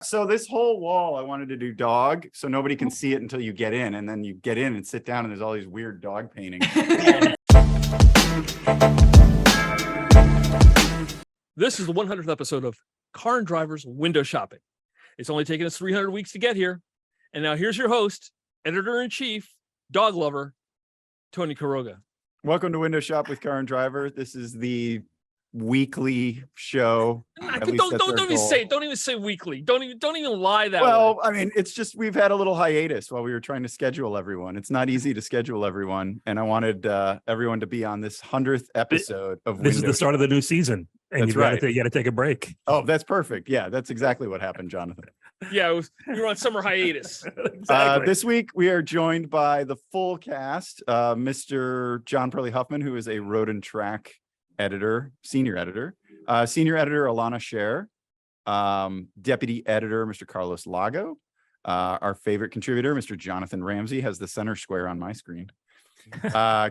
So this whole wall, I wanted to do dog, so nobody can see it until you get in, and then you get in and sit down, and there's all these weird dog paintings. This is the 100th episode of Car and Drivers Window Shopping. It's only taken us 300 weeks to get here, and now here's your host, editor-in-chief, dog lover, Tony Quiroga. Welcome to Window Shop with Car and Driver. This is the weekly show. Don't even say weekly. Don't even lie that way. Well, I mean, it's just we've had a little hiatus while we were trying to schedule everyone. It's not easy to schedule everyone, and I wanted everyone to be on this 100th episode of This is the start of the new season, and you got to take a break. Oh, that's perfect. Yeah, that's exactly what happened, Jonathan. Yeah, you were on summer hiatus. Exactly. This week we are joined by the full cast, Mr. John Pearley Huffman, who is a Road and Track editor, senior editor Elana Scherr, deputy editor Mr. Carlos Lago, our favorite contributor Mr. Jonathon Ramsey has the center square on my screen,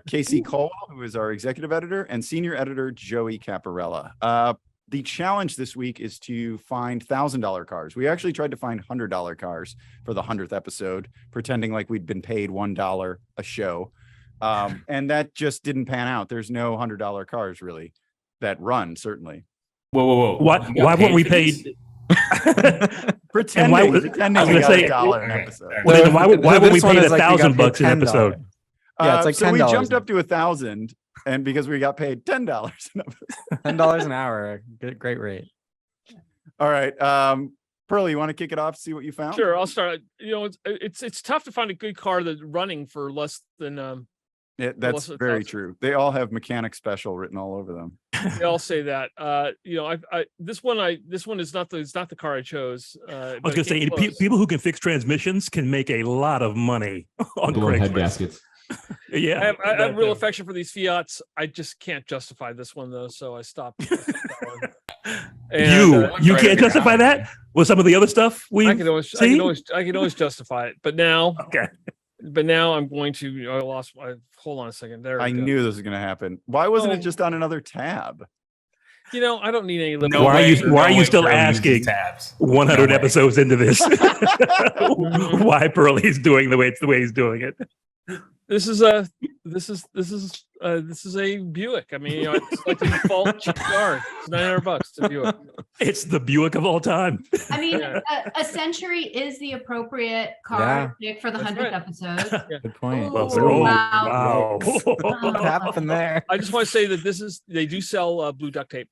Casey Colwell, who is our executive editor, and senior editor Joey Capparella. The challenge this week is to find $1,000 cars. We actually tried to find $100 cars for the 100th episode, pretending like we'd been paid $1 a show. And that just didn't pan out. There's no $100 cars really that run, certainly. Whoa. Why weren't we paid? Pretending we got $1 an episode. Well, why were we paid $1,000 an episode? Yeah, it's like $10. So we jumped up to 1,000, and because we got paid $10 an episode. $10 an hour, great rate. All right, Pearley, you want to kick it off? See what you found? Sure, I'll start. You know, it's tough to find a good car that's running for less than. That's very true. They all have mechanic special written all over them. They all say that. You know, this one is not the car I chose. I was going to say, people who can fix transmissions can make a lot of money on head gaskets. Yeah, I have real affection for these Fiats. I just can't justify this one though, so I stopped. You can't justify that with some of the other stuff I can always justify it, but now I'm going to. Hold on a second. I knew this was going to happen. Why wasn't it just on another tab? You know, I don't need any. Why are you still asking? 100 episodes into this, why Pearley's doing the way he's doing it? This is a Buick. I mean, you know, it's like the default cheap car. It's $900. It's a Buick. It's the Buick of all time. I mean, a Century is the appropriate car pick for the 100th episode. Yeah. Good point. Wow. What happened there? I just want to say that they do sell blue duct tape.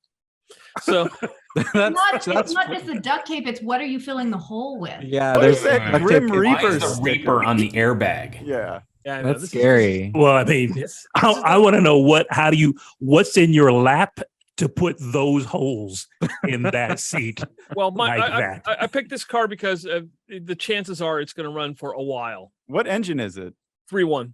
So it's not just the duct tape, it's what are you filling the hole with? Yeah, there's that Grim Reaper Reaper on the airbag. Yeah. Yeah, that's scary. Well, I mean, I want to know what's in your lap to put those holes in that seat. Well, I picked this car because the chances are it's going to run for a while. What engine is it? 3.1.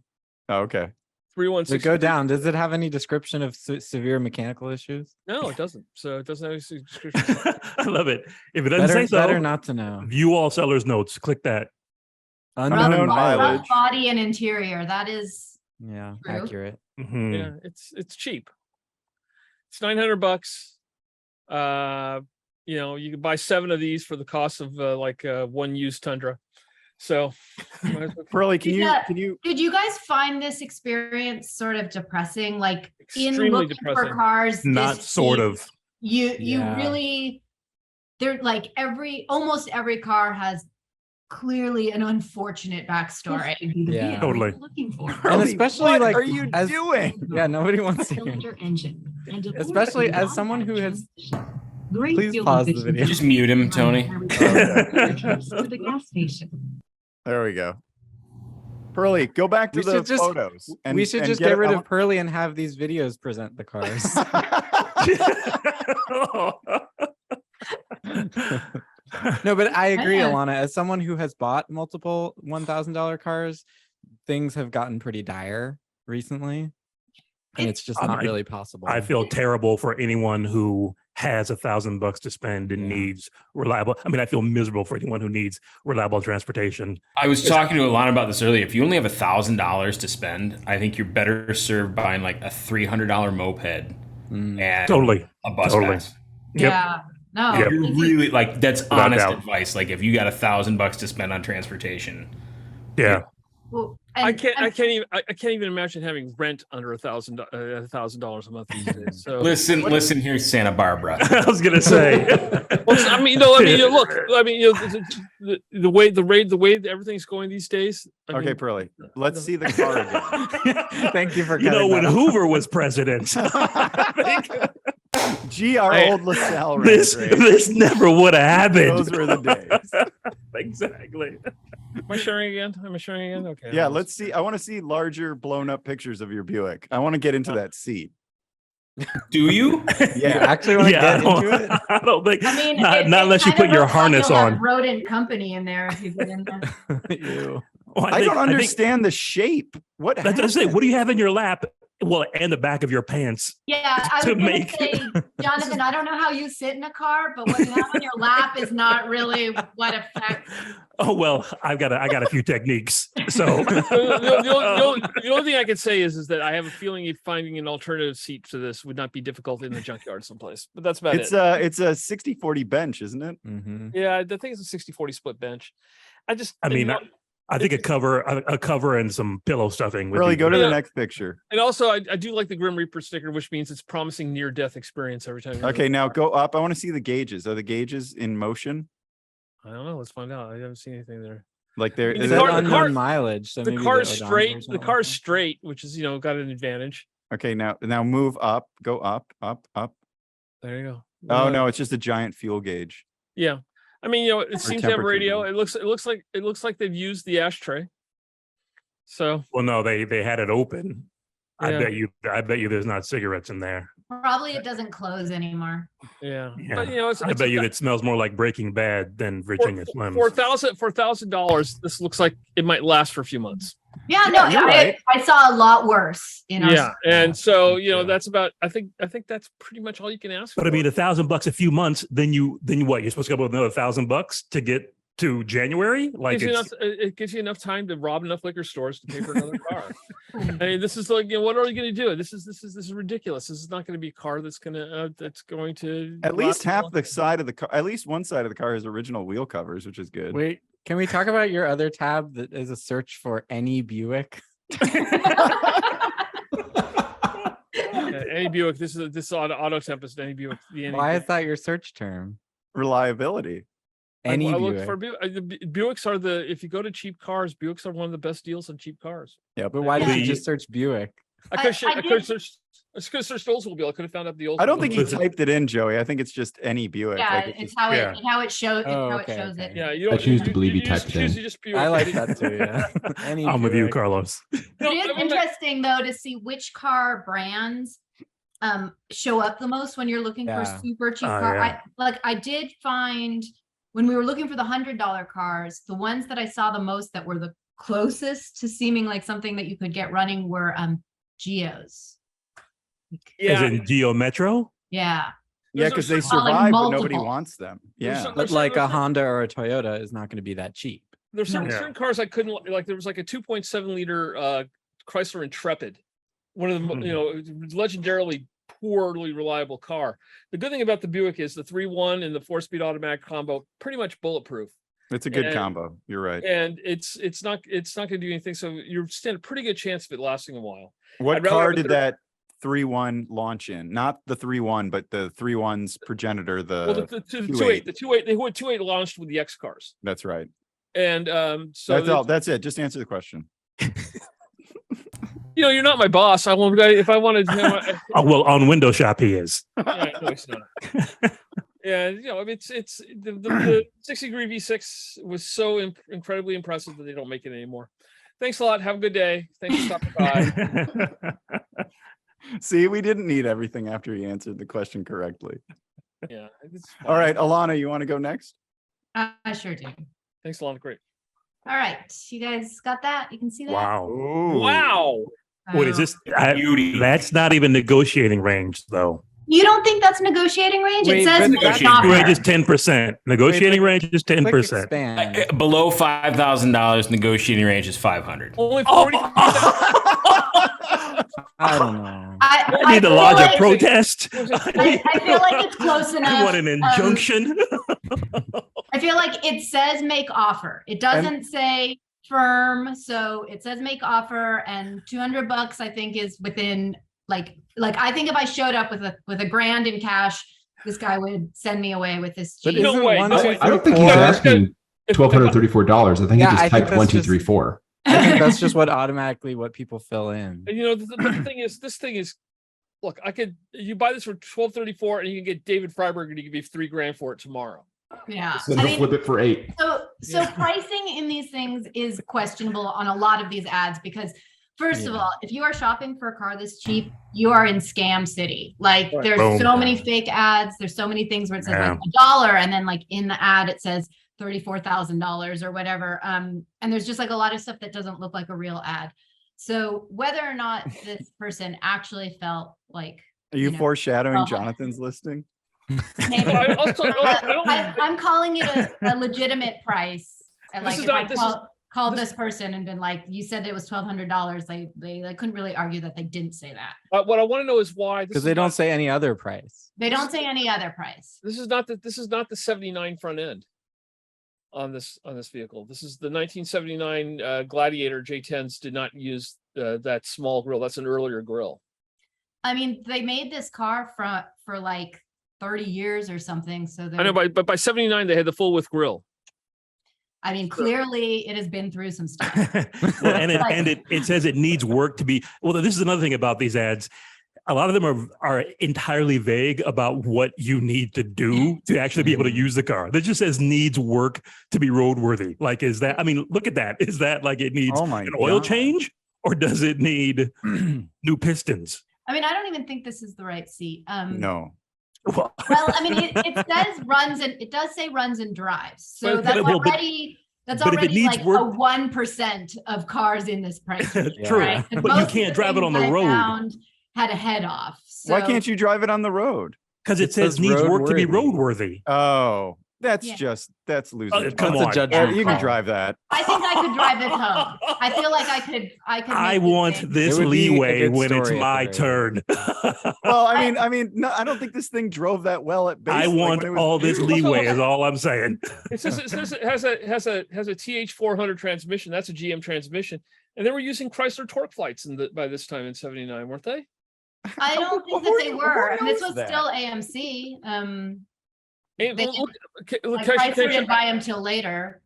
Oh, okay. 3.1. Does it go down? Does it have any description of severe mechanical issues? No, it doesn't. So it doesn't have any description. I love it. If it doesn't say so, better not to know. View all sellers' notes. Click that. Unknown mileage. Rough body and interior. That is true. Accurate. Mm-hmm. Yeah, it's cheap. It's $900. You know, you can buy 7 of these for the cost of one used Tundra. So, Pearley, can you? Did you guys find this experience sort of depressing? Like extremely in looking depressing. for cars, Not sort of. You really. They're like almost every car has clearly an unfortunate backstory. Yeah, totally. Looking for. And especially what are you doing? Yeah, nobody wants to hear. Especially as someone who has. Please pause the video. Just mute him, Tony. The gas station. There we go. Pearley, go back to the photos. We should just get rid of Pearley and have these videos present the cars. No, but I agree, Elana. As someone who has bought multiple $1,000 cars, things have gotten pretty dire recently, and it's just not really possible. I feel terrible for anyone who has $1,000 to spend and needs reliable. I mean, I feel miserable for anyone who needs reliable transportation. I was talking to Elana about this earlier. If you only have $1,000 to spend, I think you're better served buying like a $300 moped and Totally a bus totally. pass. Yep. Yeah. No, Yeah. You're easy. really like that's Without honest doubt. advice. Like if you got $1,000 to spend on transportation, Yeah. Well, I and- can't. and- I can't even imagine having rent under $1,000 a month these days. So listen here, Santa Barbara. I was gonna say. Well, I mean, no. I mean, look. I mean, the way everything's going these days. I Okay, mean, Pearly, let's see the car again. Thank you for You know, cutting when that off. Hoover was president, Gee, our Hey, old LaSalle ran this great. this never would have happened. Those were the days. Exactly. Am I sharing again? Am I sharing again? Okay. Yeah, let's see. I want to see larger blown up pictures of your Buick. I want to get into that seat. Do you? You Yeah. actually want to Yeah, get into it? I don't think. I mean, not it unless you kind of put your looks like harness you'll have on. rodent company in there if you get in there. Ew. Well, I don't understand the shape. What That's what I happened? say. What do you have in your lap? Well, and the back of your pants. Yeah, I To was gonna make- say, Jonathan, I don't know how you sit in a car, but what you have on your lap is not really what affects. Oh well, I got a few techniques. So The only thing I could say is that I have a feeling if finding an alternative seat to this would not be difficult in the junkyard someplace. But that's about It's it. it's a 60-40 bench, isn't it? Mhm. Yeah, I think it's a 60-40 split bench. I mean, you know, I think a cover and some pillow stuffing would Really, be go to Yeah. the next picture. and also I do like the Grim Reaper sticker, which means it's promising near death experience every time. you're in Okay, the now car. go up. I want to see the gauges. Are the gauges in motion? I don't know. Let's find out. I haven't seen anything there. Like there The It is said car- it, unknown mileage. So The maybe car's odometer or straight. The something car's like that. straight, which is got an advantage. okay, now move up, go up, up, up. There you go. Oh no, it's just a giant fuel gauge. Yeah, I mean, it seems to have a temperature radio. gauge. It looks like they've used the ashtray. So Well, no, they had it open. Yeah. I bet you there's not cigarettes in there. Probably it doesn't close anymore. yeah, Yeah. but I bet you it smells more like Breaking Bad than Virginia Slims. for $1,000. This looks like it might last for a few months. Yeah, Yeah, no, you're right. I saw a lot worse. Yeah, and so Yeah. that's about. I think that's pretty much all you can ask for. But I mean, $1,000 a few months, then you what? You're supposed to go with another $1,000 to get to January? Like it gives you enough time to rob enough liquor stores to pay for another car. I mean, this is like, what are you going to do? This is ridiculous. This is not going to be a car that's going to At least last a half long the time. side of the car, at least one side of the car has original wheel covers, which is good. Wait, can we talk about your other tab that is a search for any Buick? Any Buick. This is Auto Tempest. Any Buick. Why is that your search term? Reliability. Any I look Buick. for Buicks are if you go to cheap cars, Buicks are one of the best deals on cheap cars. Yeah, But why did you The- just search Buick? I I could have did- searched the Oldsmobile. I could have found out the Oldsmobile. I don't think he Listen. typed it in, Joey. I think it's just any Buick. Yeah, like it's just- how yeah. it shows. Oh, how okay, it shows okay. it. Yeah, you don't. choose to believe he you just typed it in. choose Buick. I like that too. Yeah. Any I'm with you, Buick. Carlos. It is interesting though to see which car brands show up the most when you're looking for Yeah. a super cheap Oh, car. yeah. I did find when we were looking for the $100 cars, the ones that I saw the most that were the closest to seeming like something that you could get running were Geos. As Yeah, in Geo Metro? Yeah. yeah, There's because no they certain- survive, but nobody multiple. wants them. There's Yeah. some- But like a Honda or a Toyota is not going to be that cheap. there's certain, Yeah. certain cars I couldn't like. There was like a 2.7 liter Chrysler Intrepid, one of the legendarily poorly reliable car. The good thing about the Buick is the 3.1 and the 4-speed automatic combo pretty much bulletproof, It's a good And- combo. You're right. and it's not going to do anything. So you stand a pretty good chance of it lasting a while. What I'd rather car have a did third- that 3.1 launch in? Not the 3.1, but the 3.1's progenitor. Well, the 2.8. 2.8 launched with the X cars, That's right. and so That's all. That's it. Just answer the question. you're not my boss. I won't. If I wanted to. Oh, well, on Window Shop he is. Yeah, no, it's not. Yeah, I mean, it's the 60 degree V6 was so incredibly impressive that they don't make it anymore. Thanks a lot. Have a good day. Thanks for stopping by. See, we didn't need everything after he answered the question correctly. Yeah. All right, Elana, you want to go next? I sure do. Thanks a lot. Great. All right. You guys got that? You can see that? Wow. Ooh. Wow. What is Oh. this? Beauty. That's not even negotiating range, though. You don't think that's negotiating range? Wait, It says but it's that's not. Range is 10%. Negotiating range is Click 10%. expand. Below $5,000, negotiating range is $500. Only Oh, 40. I don't know. I need to feel lodge like- a protest. I feel like it's close enough. You want an injunction? I feel like it says make offer. It doesn't say firm. So it says make offer, and $200 I think is within like I think if I showed up with a grand in cash, this guy would send me away with this But Jeep. No isn't way, one, no two, way. I don't think three, he's four- asking $1,234. I think Yeah, he I just think typed that's 1, 2, just- 3, 4. I think that's just what automatically what people fill in. And the thing is, this thing is, look, you buy this for $1,234 and you can get David Freiberg and he give you $3,000 for it tomorrow. Yeah. Then he'll flip it for 8. So pricing in these things is questionable on a lot of these ads because first of all, if you are shopping for a car this cheap, you are in scam city. Like Right. there's Boom. so many fake ads. There's so many things where it says Yeah. like $1 and then like in the ad it says $34,000 or whatever. And there's just like a lot of stuff that doesn't look like a real ad. So whether or not this person actually felt like Are you know, foreshadowing well- Jonathan's listing? maybe, I also, I don't, I'm calling it a legitimate price. And This like is if not- I this is- called this- this person and been like, you said it was $1,200, they couldn't really argue that they didn't say that. what I want to know is why. Because they don't say any other price. They don't say any other price. This is not the 79 front end on this vehicle. This is the 1979 Gladiator J10s did not use that small grill. That's an earlier grill. I mean, they made this car for like 30 years or something. So I know, but by 79 they had the full width grill. I mean, clearly it has been through some stuff. Well, and it says it needs work to be. Well, this is another thing about these ads. A lot of them are entirely vague about what you need to do to actually be able to use the car. That just says needs work to be roadworthy. Like, is that? I mean, look at that. Is that like it needs Oh my an oil God. change, or does it need new pistons? I mean, I don't even think this is the right seat. No. Well, Well, I mean, it says runs and it does say runs and drives. So But- that's well, but- already that's but if it already needs like work- a 1% of cars in this price range. True, right? 'Cause but you most of can't the drive it on the things I road. found Had a head off. Why So- can't you drive it on the road? because it It says says needs work to be roadworthy. roadworthy. Oh, that's Yeah. that's losing. it. Come That's a on. judgment You can call. drive that. I think I could drive it home. I feel like I could. I make this want thing. this It would be a leeway good when it's story at the my very turn. Well, I mean, no, I don't think this thing drove that well at base. I like, want when it was all this new. leeway is all I'm saying. It says it has a TH400 transmission. That's a GM transmission, and they were using Chrysler torque flights by this time in '79, weren't they? I don't think Who that they knew- were. who And this knows was that? still AMC. And They- look, Like can I- Chrysler can I- didn't buy them till later.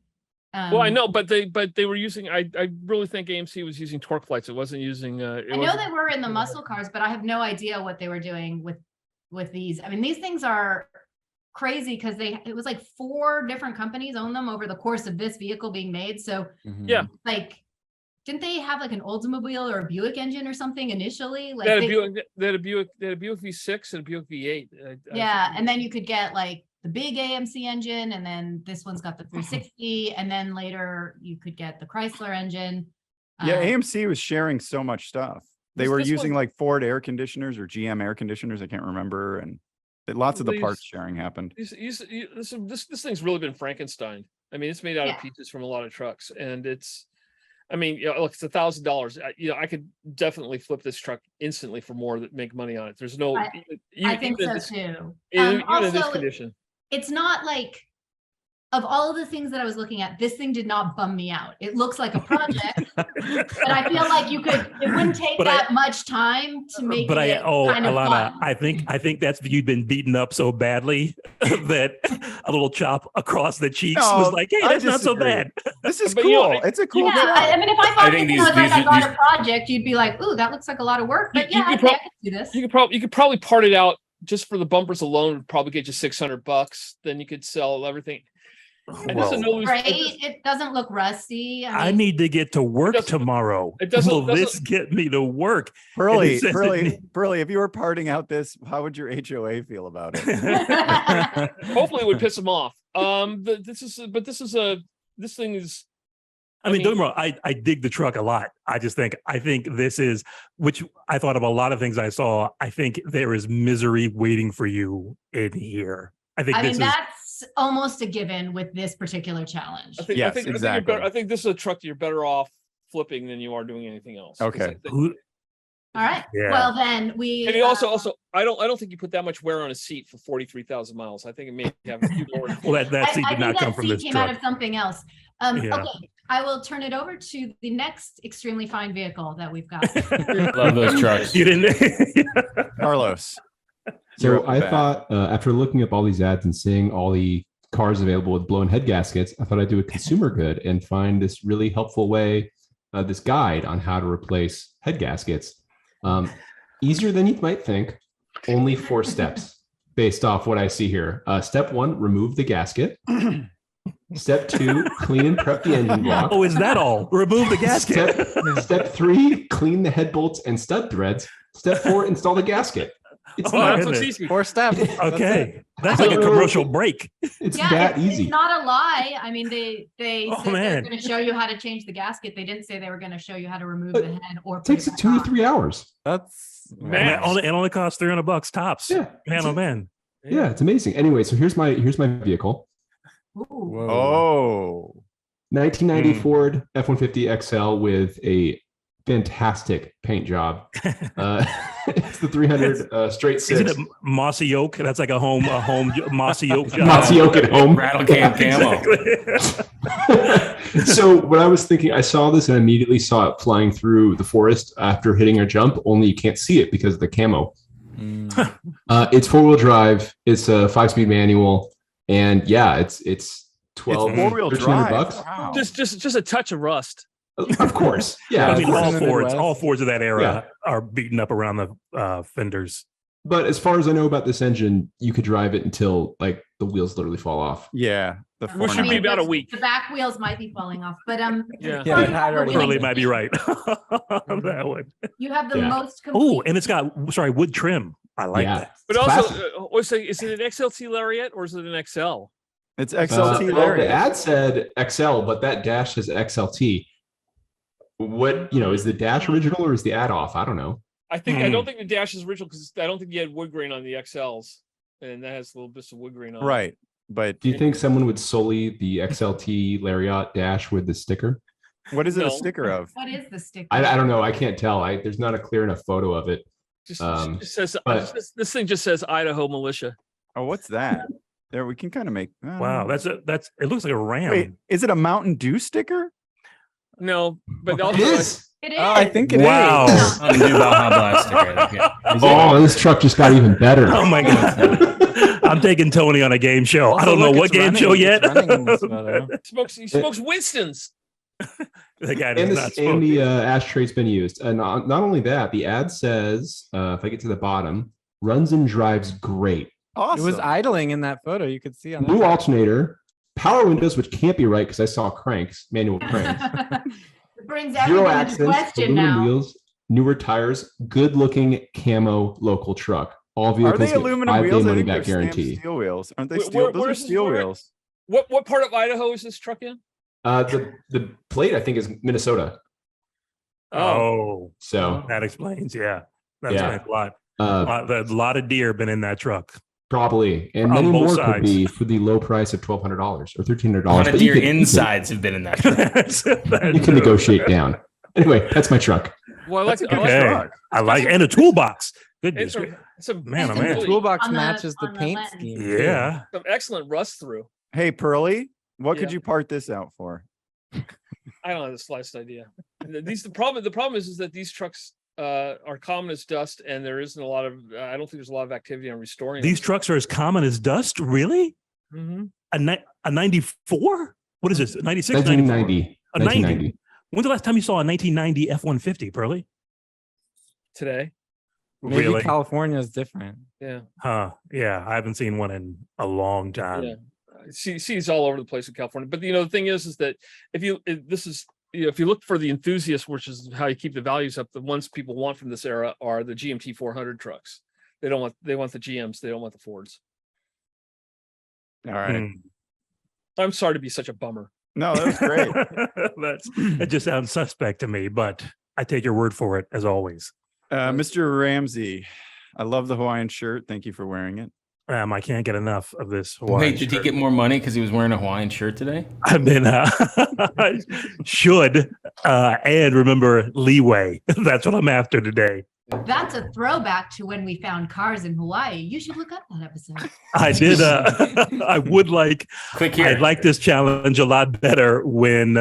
well, I know, but they were using. I really think AMC was using torque flights. It wasn't using. I know they were in the muscle cars, but I have no idea what they were doing with these. I mean, these things are crazy because it was like 4 different companies own them over the course of this vehicle being made. So Mhm. Yeah. like, didn't they have like an Oldsmobile or a Buick engine or something initially? Like They had a they- Buick. They had a Buick V6 and a Buick V8. yeah, and then you could get like the big AMC engine, and then this one's got the 360, and then later you could get the Chrysler engine. Yeah, Uh, AMC was sharing so much stuff. They This- were this using one- like Ford air conditioners or GM air conditioners. I can't remember, and lots of the These- parts sharing happened. This thing's really been Frankenstein. I mean, it's made out of Yeah. pieces from a lot of trucks, and it's. I mean, look, it's $1,000. I could definitely flip this truck instantly for more that make money on it. There's no. I think even so in this- too. Even in this Also, condition. it's not like of all of the things that I was looking at, this thing did not bum me out. It looks like a project, but I feel like it wouldn't take But I- that much time to make But it kind of Elana, fun. I think that's you've been beaten up so badly that a little chop across the cheeks was No, like, hey, I that's not so disagree. bad. This is But, you know, cool. It's a cool Yeah, job. I mean, if I thought think this was like these I got are- a project, you'd be like, "Ooh, that looks like a lot of work." But You- yeah, you I prob- can do this. You could probably part it out just for the bumpers alone. Would probably get you $600. Then you could sell everything. And this is no loose- Great. It doesn't look rusty. I mean, need to get to work doesn't- tomorrow. it doesn't- Will this doesn't- get me to work? Pearly, it says it- Pearly, if you were parting out this, how would your HOA feel about it? Hopefully, it would piss them off. This thing is. I mean, don't get me wrong, I dig the truck a lot. I think this is, which I thought of a lot of things I saw. I think there is misery waiting for you in here. I think I mean, this is, that's almost a given with this particular challenge. Yes, exactly. I think this is a truck that you're better off flipping than you are doing anything else. 'Cause Okay. I think- who, All right. Yeah. Well, then we. And he also, I don't think you put that much wear on a seat for 43,000 miles. I think it may have a few more. Well, that seat I did think not come that from seat this came out truck. of something else. Yeah. Okay, I will turn it over to the next extremely fine vehicle that we've got. Love those trucks. You didn't. Carlos. You're So up I the bat. thought after looking up all these ads and seeing all the cars available with blown head gaskets, I thought I'd do a consumer good and find this really helpful way, this guide on how to replace head gaskets. Easier than you might think, only 4 steps based off what I see here. Step 1, remove the gasket. Step 2, clean and prep the engine block. Oh, is that all? Remove the gasket. Step 3, clean the head bolts and stud threads. Step 4, install the gasket. It's Oh, not, That looks goodness. easy. 4 steps. Okay, that's like a commercial break. it's Yeah, that it's easy. not a lie. I mean, they Oh, said they were man. going to show you how to change the gasket. They didn't say they were going to show you how to remove But the head or It takes put it 2 to back 3 hours. That's Man. And it only costs $300 tops. Yeah. Man, oh man. Yeah, it's amazing. Anyway, so here's my vehicle. on. Ooh. Whoa. Oh, 1990 Hmm. Ford F-150 XL with a fantastic paint job. It's the 300 straight Isn't 6. it mossy oak? That's like a home mossy oak job. Mossy oak at home. Rattle can camo. Exactly. So what I was thinking, I saw this and immediately saw it flying through the forest after hitting a jump, only you can't see it because of the camo. Mm. It's 4-wheel drive. It's a 5-speed manual. And yeah, it's 12, It's 4-wheel 1,300 drive. bucks. Wow. Just a touch of rust. Of course. Yeah. I of mean, course. all in the Fords, Midwest. all Fords of that era are beaten up around the fenders. But as far as I know about this engine, you could drive it until like the wheels literally fall off. Yeah, the Which should be 490. about a week. The back wheels might be falling off, but Yeah. Yeah, I'd already Pearly might be right on that one. You have the Yeah. most Oh, complete. and it's got Oh, wood trim. I like Yeah. that. But It's also, classic. is it an XLT Lariat or is it an XL? It's Well, XLT the Lariat. ad said XL, but that dash says XLT. What, is the dash original or is the ad off? I don't know. I don't think the dash is original because I don't think you had wood grain on the XLs, and that has a little bit of wood grain on it. Right, but Do you think someone would sully the XLT Lariat dash with the sticker? what is it a No. sticker of? What is the sticker? I don't know. I can't tell. There's not a clear enough photo of it. Just, Um, says but- this thing just says Idaho militia. Oh, what's that? There, we can kind of make. Wow, that's it looks like a ram. Wait, is it a Mountain Dew sticker? No, but It also is. It is. Oh, I think it is. Wow. Nothing to do about how plastic. Right? Okay. Is it? Oh, this truck just got even better. Oh my god. I'm taking Tony on a game show. I Also, don't know look, what it's game running- show it's yet. running in this photo. he smokes Winston's. The guy And, does not this, and smoke. the ashtray's been used. And not only that, the ad says, if I get to the bottom, runs and drives great. Awesome. It was idling in that photo. You could see on New that. alternator, power windows, which can't be right because I saw cranks, manual cranks. It brings Zero everything into accidents, question aluminum now. wheels, newer tires, good looking camo local truck. All vehicles Are they get aluminum 5-day wheels? I money think they're back stamped guarantee. steel wheels. Aren't they Where- steel? Those are where's this steel where- wheels. What part of Idaho is this truck in? The plate I think is Minnesota. Oh, So that explains. Yeah, that Yeah. explains a lot. uh, A lot of deer been in that truck. probably, and On many both more sides. could be for the low price of $1,200 or $1,300. A lot of But you deer can- insides have been in that truck. You can negotiate down. Anyway, that's my truck. Well, I like That's a I good like Okay. truck. I like and a toolbox. Goodness. It's a, it's a Man, oh, It's man. really Toolbox on matches the on paint lens. scheme. Yeah. some excellent rust through. Hey, Pearly, what could Yeah. you part this out for? I don't have the slightest idea. The problem is that these trucks are common as dust, and there isn't a lot of. I don't think there's a lot of activity on restoring These trucks are as common as dust. Really? them. A 94? What is this? 96? 1990. A 90. 1990. When's the last time you saw a 1990 F-150, Pearly? Today. Maybe Really? California is different. Yeah. Huh. Yeah. I haven't seen one in a long time. Yeah. See it's all over the place in California. But the thing is that if you look for the enthusiasts, which is how you keep the values up, the ones people want from this era are the GMT 400 trucks. They want the GMs. They don't want the Fords. All right. Hmm. I'm sorry to be such a bummer. No, that was great. It just sounds suspect to me, but I take your word for it as always. Mr. Ramsey, I love the Hawaiian shirt. Thank you for wearing it. I can't get enough of this Hawaiian Wait, did he shirt. get more money because he was wearing a Hawaiian shirt today? I've been should and remember leeway. That's what I'm after today. That's a throwback to when we found cars in Hawaii. You should look up that episode. I did. I would like. Click here. I'd like this challenge a lot better when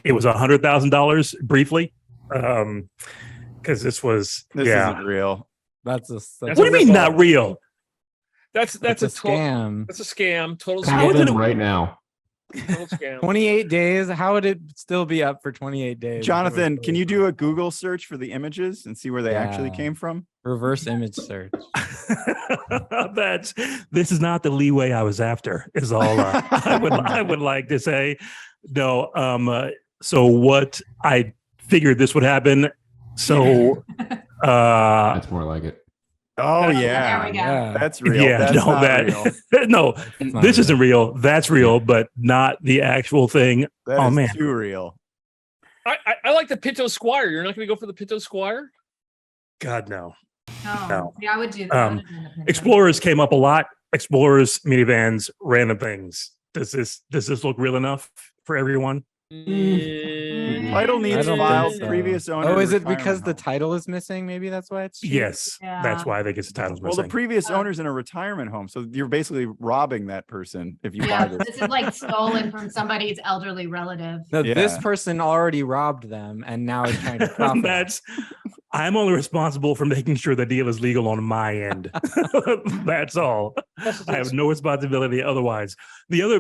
it was $100,000 briefly, because this This isn't real. That's a What do you mean not real? That's that's a total- scam. That's a scam. Total How would is scam. it right now? Total scam. 28 days. How would it still be up for 28 days? Jonathan, can you do a Google search for the images and see where they actually Yeah. came from? reverse image search? This is not the leeway I was after. Is all I would like to say. No. So what I figured this would happen. So That's more like it. Oh There yeah, we go. Yeah. that's real. yeah, That's no, not that real. no, It's not this real. isn't real. That's real, but not the actual thing. That Oh, is man. too real. I like the Pinto Squire. You're not going to go for the Pinto Squire? God no. Oh, No. yeah, I would do that. I would do that. Explorers came up a lot. Explorers, minivans, random things. Does this look real enough for everyone? Title I needs don't filed. think so. Previous owner. Oh, is it retirement because the home. title is missing? Maybe that's why it's cheap? Yes, that's Yeah. why I think it's the title's Well, missing. the previous Oh. owner's in a retirement home, so you're basically robbing that person if you Yeah, buy this. this is like stolen from somebody's elderly relative. No, this Yeah. person already robbed them and now is trying to profit. I'm only responsible for making sure the deal is legal on my end. That's all. I have no responsibility otherwise. The other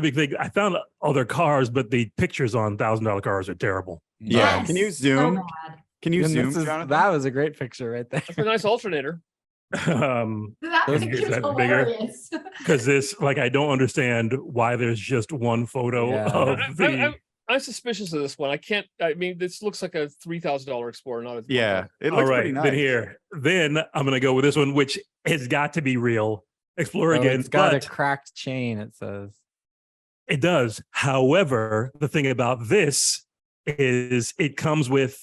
big thing, I found other cars, but the pictures on $1,000 cars are terrible. Yeah. Yes, Can you so zoom? bad. Can you And zoom, this is- Jonathan? that was a great picture right there. That's a nice alternator. That Is picture's that bigger? hilarious. Because this, I don't understand why there's just one photo Yeah. of the. I'm suspicious of this one. I mean, this looks like a $3,000 Explorer, not a Yeah, it All looks right, pretty nice. then I'm gonna go with this one, which has got to be real. Explorer Oh, again, it's got but a cracked chain, it says. it does. However, the thing about this is it comes with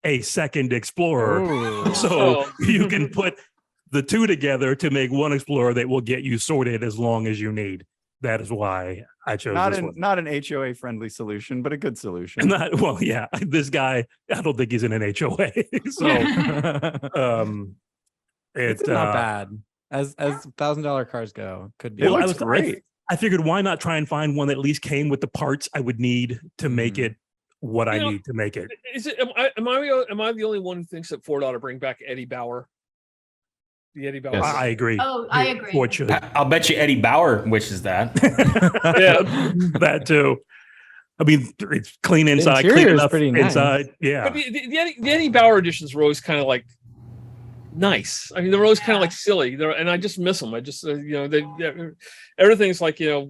a second Explorer. Ooh. So Oh. you can put the two together to make one Explorer that will get you sorted as long as you need. That is why I chose this one. Not an HOA friendly solution, but a good solution. Not well, yeah. This guy, I don't think he's in an HOA. So It's not bad. As $1,000 cars go, could be. It Well, looks great. I figured why not try and find one that at least came with the parts I would need to make it what I You know, need to make it. Is it? Am I the only one who thinks that Ford ought to bring back Eddie Bauer? The Eddie Bauer. Yes. I agree. Oh, I agree. Ford should. I'll bet you Eddie Bauer wishes that. Yeah. That too. I mean, it's clean inside, clean interior is enough pretty nice. inside. Yeah. But the Eddie Bauer editions were always kind of like nice. I mean, they were always kind of like silly. And I just miss them. I just everything's like more.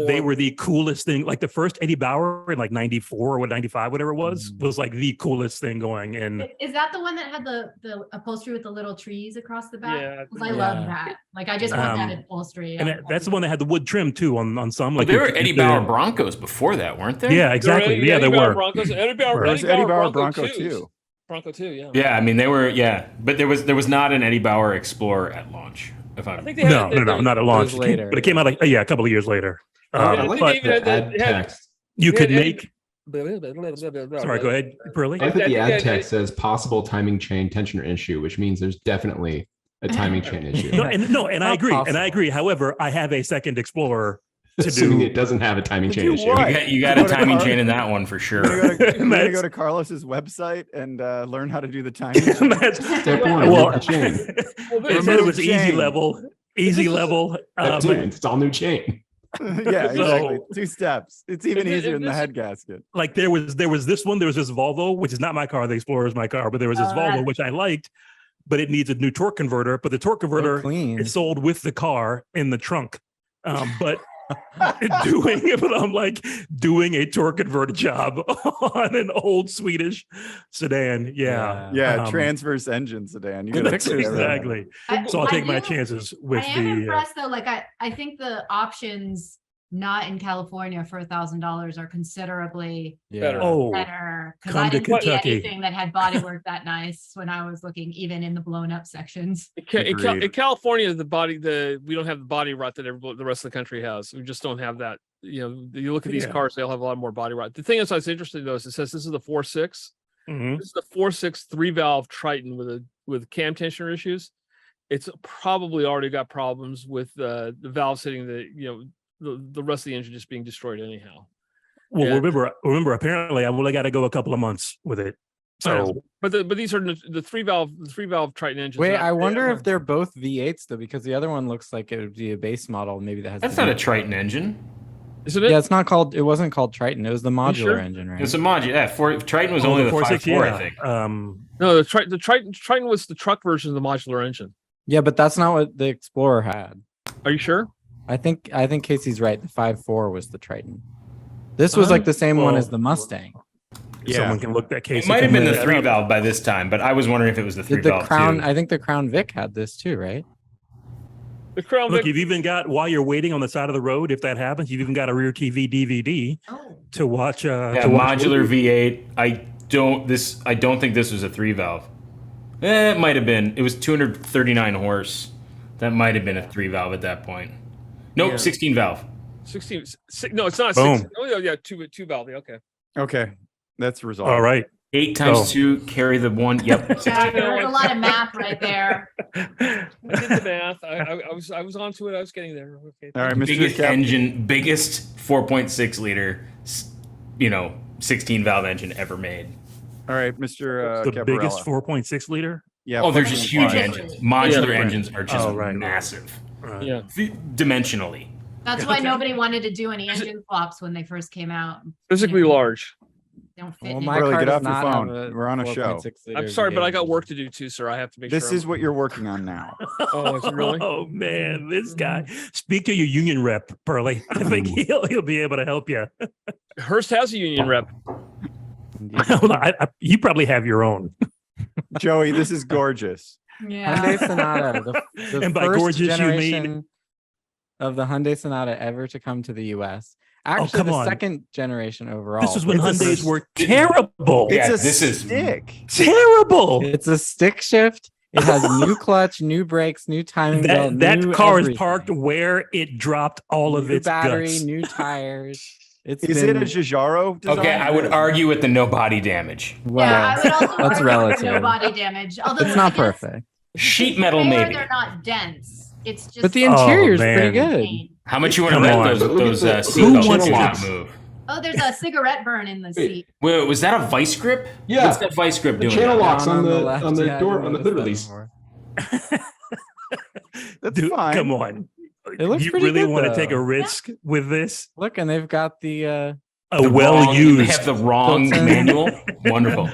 They were the coolest thing. Like the first Eddie Bauer in like 94 or 95, whatever it was like the coolest thing going. And Is that the one that had the upholstery with the little trees across the back? Yeah. 'Cause I love that. Like, I just want that upholstery. that's the one that had the wood trim too on some. Like There you were could Eddie get Bauer the- Broncos before that, weren't there? Yeah, exactly. Yeah, Eddie there Bauer were. Broncos. Eddie Bauer, There's Eddie Bauer Bronco twos. too. Bronco too. Yeah. Yeah, I mean they were. Yeah, but there was not an Eddie Bauer Explorer at launch. If I I'm think they had No, not at launch. later, But it came out like a couple of years later. I like But think even The had- ad it had- text. you could Yeah, make. Sorry, go ahead, Pearly. I like that the I ad think text says possible timing chain tensioner issue, which means there's definitely a timing chain issue. No, and I Not agree. And possible. I agree. However, I have a second Explorer to Assuming do. it doesn't have a timing To chain do issue. what? you got a Go to timing Car- chain in that one for sure. You're gonna That's- go to Carlos's website and learn how to do the timing. That's- Step one, well, remove the chain. it said it was easy chain. level. Easy level. Step two, it's all new chain. Yeah, exactly. 2 steps. It's even If easier than the this- head gasket. Like there was this one. There was this Volvo, which is not my car. The Explorer is my car, but there was this Oh, Volvo that's- which I liked, but it needs a new torque converter. But the torque converter clean. is sold with the car in the trunk. But I'm like doing a torque converter job on an old Swedish sedan. Yeah. Yeah, Um, transverse engine sedan. You Good gotta pictures, fix everything. Exactly. I- So I'll I take my do- chances I with am the. impressed though. Like, I think the options not in California for $1,000 are considerably Better. Oh, better. Because come I to didn't see Kentucky. anything that had bodywork that nice when I was looking, even in the blown up sections. Agreed. In California, we don't have the body rot that the rest of the country has. We just don't have that. You look at these Yeah. cars; they'll have a lot more body rot. The thing that's interesting though is it says this is the 4.6. mhm. This is the 4.6 3-valve Triton with a cam tensioner issues, it's probably already got problems with the valve sitting, the rest of the engine just being destroyed anyhow. Well, Yeah. remember. Apparently, I've only got to go a couple of months with it. So, but these are the three valve Triton engines. Wait, I wonder if they're both V8s though, because the other one looks like it would be a base model. Maybe that has. That's not a Triton engine. Isn't it? Yeah, it's not called. It wasn't called Triton. It was the modular sure? engine, right? It's a modular. Yeah, Triton was only the 5.4, I think. No, the Triton was the truck version of the modular engine. Yeah, but that's not what the Explorer had. Are you sure? I think Casey's right. The 5.4 was the Triton. This was like the same one as the Mustang. someone can look that case. It might have been the 3-valve by this time, but I was wondering if it was the 3-valve Crown. too. I think the Crown Vic had this too, right? The Crown Look, Vic. you've even got, while you're waiting on the side of the road, if that happens, you've even got a rear TV DVD to watch. Yeah, modular V8. I don't think this was a 3-valve. It might have been. It was 239 horse. That might have been a 3-valve at that point. Nope, 16-valve. 16. No, it's not. Boom. 16. Oh yeah, two valve. Okay. Okay, that's resolved. All right. 8 times 2, carry the 1. Yep. Yeah, there was a lot of math right there. I did the math. I was onto it. I was getting there. Okay. All right, Mr. Biggest Cap- engine, biggest 4.6 liter, 16-valve engine ever made. All right, Mr. The Capparella. biggest 4.6 liter. Yeah. Oh, they're just huge 4.5. engines. Modular Yeah. engines are just right. massive, Right. Yeah. dimensionally. That's why nobody wanted to do any engine swaps when they first came out. Physically large. They don't fit Well, in. my Burley, car get does off your not have phone. a We're on a show. 4.6 I'm liter sorry, but I got V8. work to do too, sir. I have to make This sure. is what you're working on now. Oh, is it really? Oh man, this guy. Speak to your union rep, Pearly. I think he'll be able to help you. Hearst has a union rep. Hold on, you probably have your own. Joey, this is gorgeous. Yeah. Hyundai Sonata, the And by first gorgeous, you generation of the Hyundai Sonata ever to come to the U.S. Actually, come the on. second generation overall. This is when It's a Hyundais were terrible. Yeah, It's a this is- stick. Terrible. It's a stick shift. It has new clutch, new brakes, new timing belt. That new car is everything. parked where it dropped all of New its battery, guts. new tires. It's Is it a Giugiaro design? Okay, I would argue with the no body damage. Well, Yeah, I would also that's argue relative. no body damage. Although It's not I guess perfect, Sheet metal, they're maybe. not dense. It's just. but the Oh, interior is man. pretty good. paint. How much you want to Come rent on. those Look at the- seat Who belts wants do to- not move? Oh, there's a cigarette burn in the seat. Wait, was that a vice grip? Yeah. What's that vice grip The doing? channel locks Down on the left, on the yeah, I door didn't on the notice hood that release. before. That's Dude, fine. come on. It looks You pretty really good, want to though. take a risk with this? Look, and they've got the. A They well-used. have the wrong Built-in. manual. Wonderful.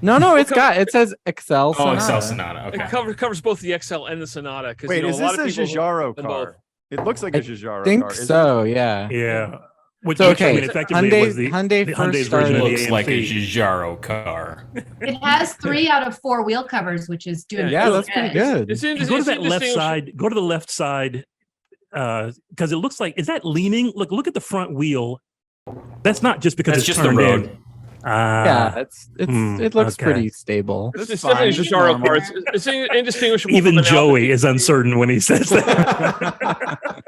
No, it says Excel. Oh, Sonata. Excel Sonata. Okay. It covers both the XL and the Sonata. Wait, is a lot this of a people Giugiaro them both. car? It looks like a Giugiaro Think car. isn't so, yeah. Yeah. Which So, which, I okay, mean, effectively was the Hyundai the first Hyundai's version started- of the Looks like a AMC. Giugiaro car. It has 3 out of 4 wheel covers, which is doing. Yeah, pretty that's pretty good. good. It's in, Go to it's that left indistinguishable- side. Go to the left side, because it looks like, is that leaning? Look at the front wheel. That's not just because That's it's just the turned road. in. Yeah, it looks okay. pretty stable. That's It's fine. definitely a It's Giugiaro normal. car. It's indistinguishable. Even from an Joey Alpine. is uncertain when he says that.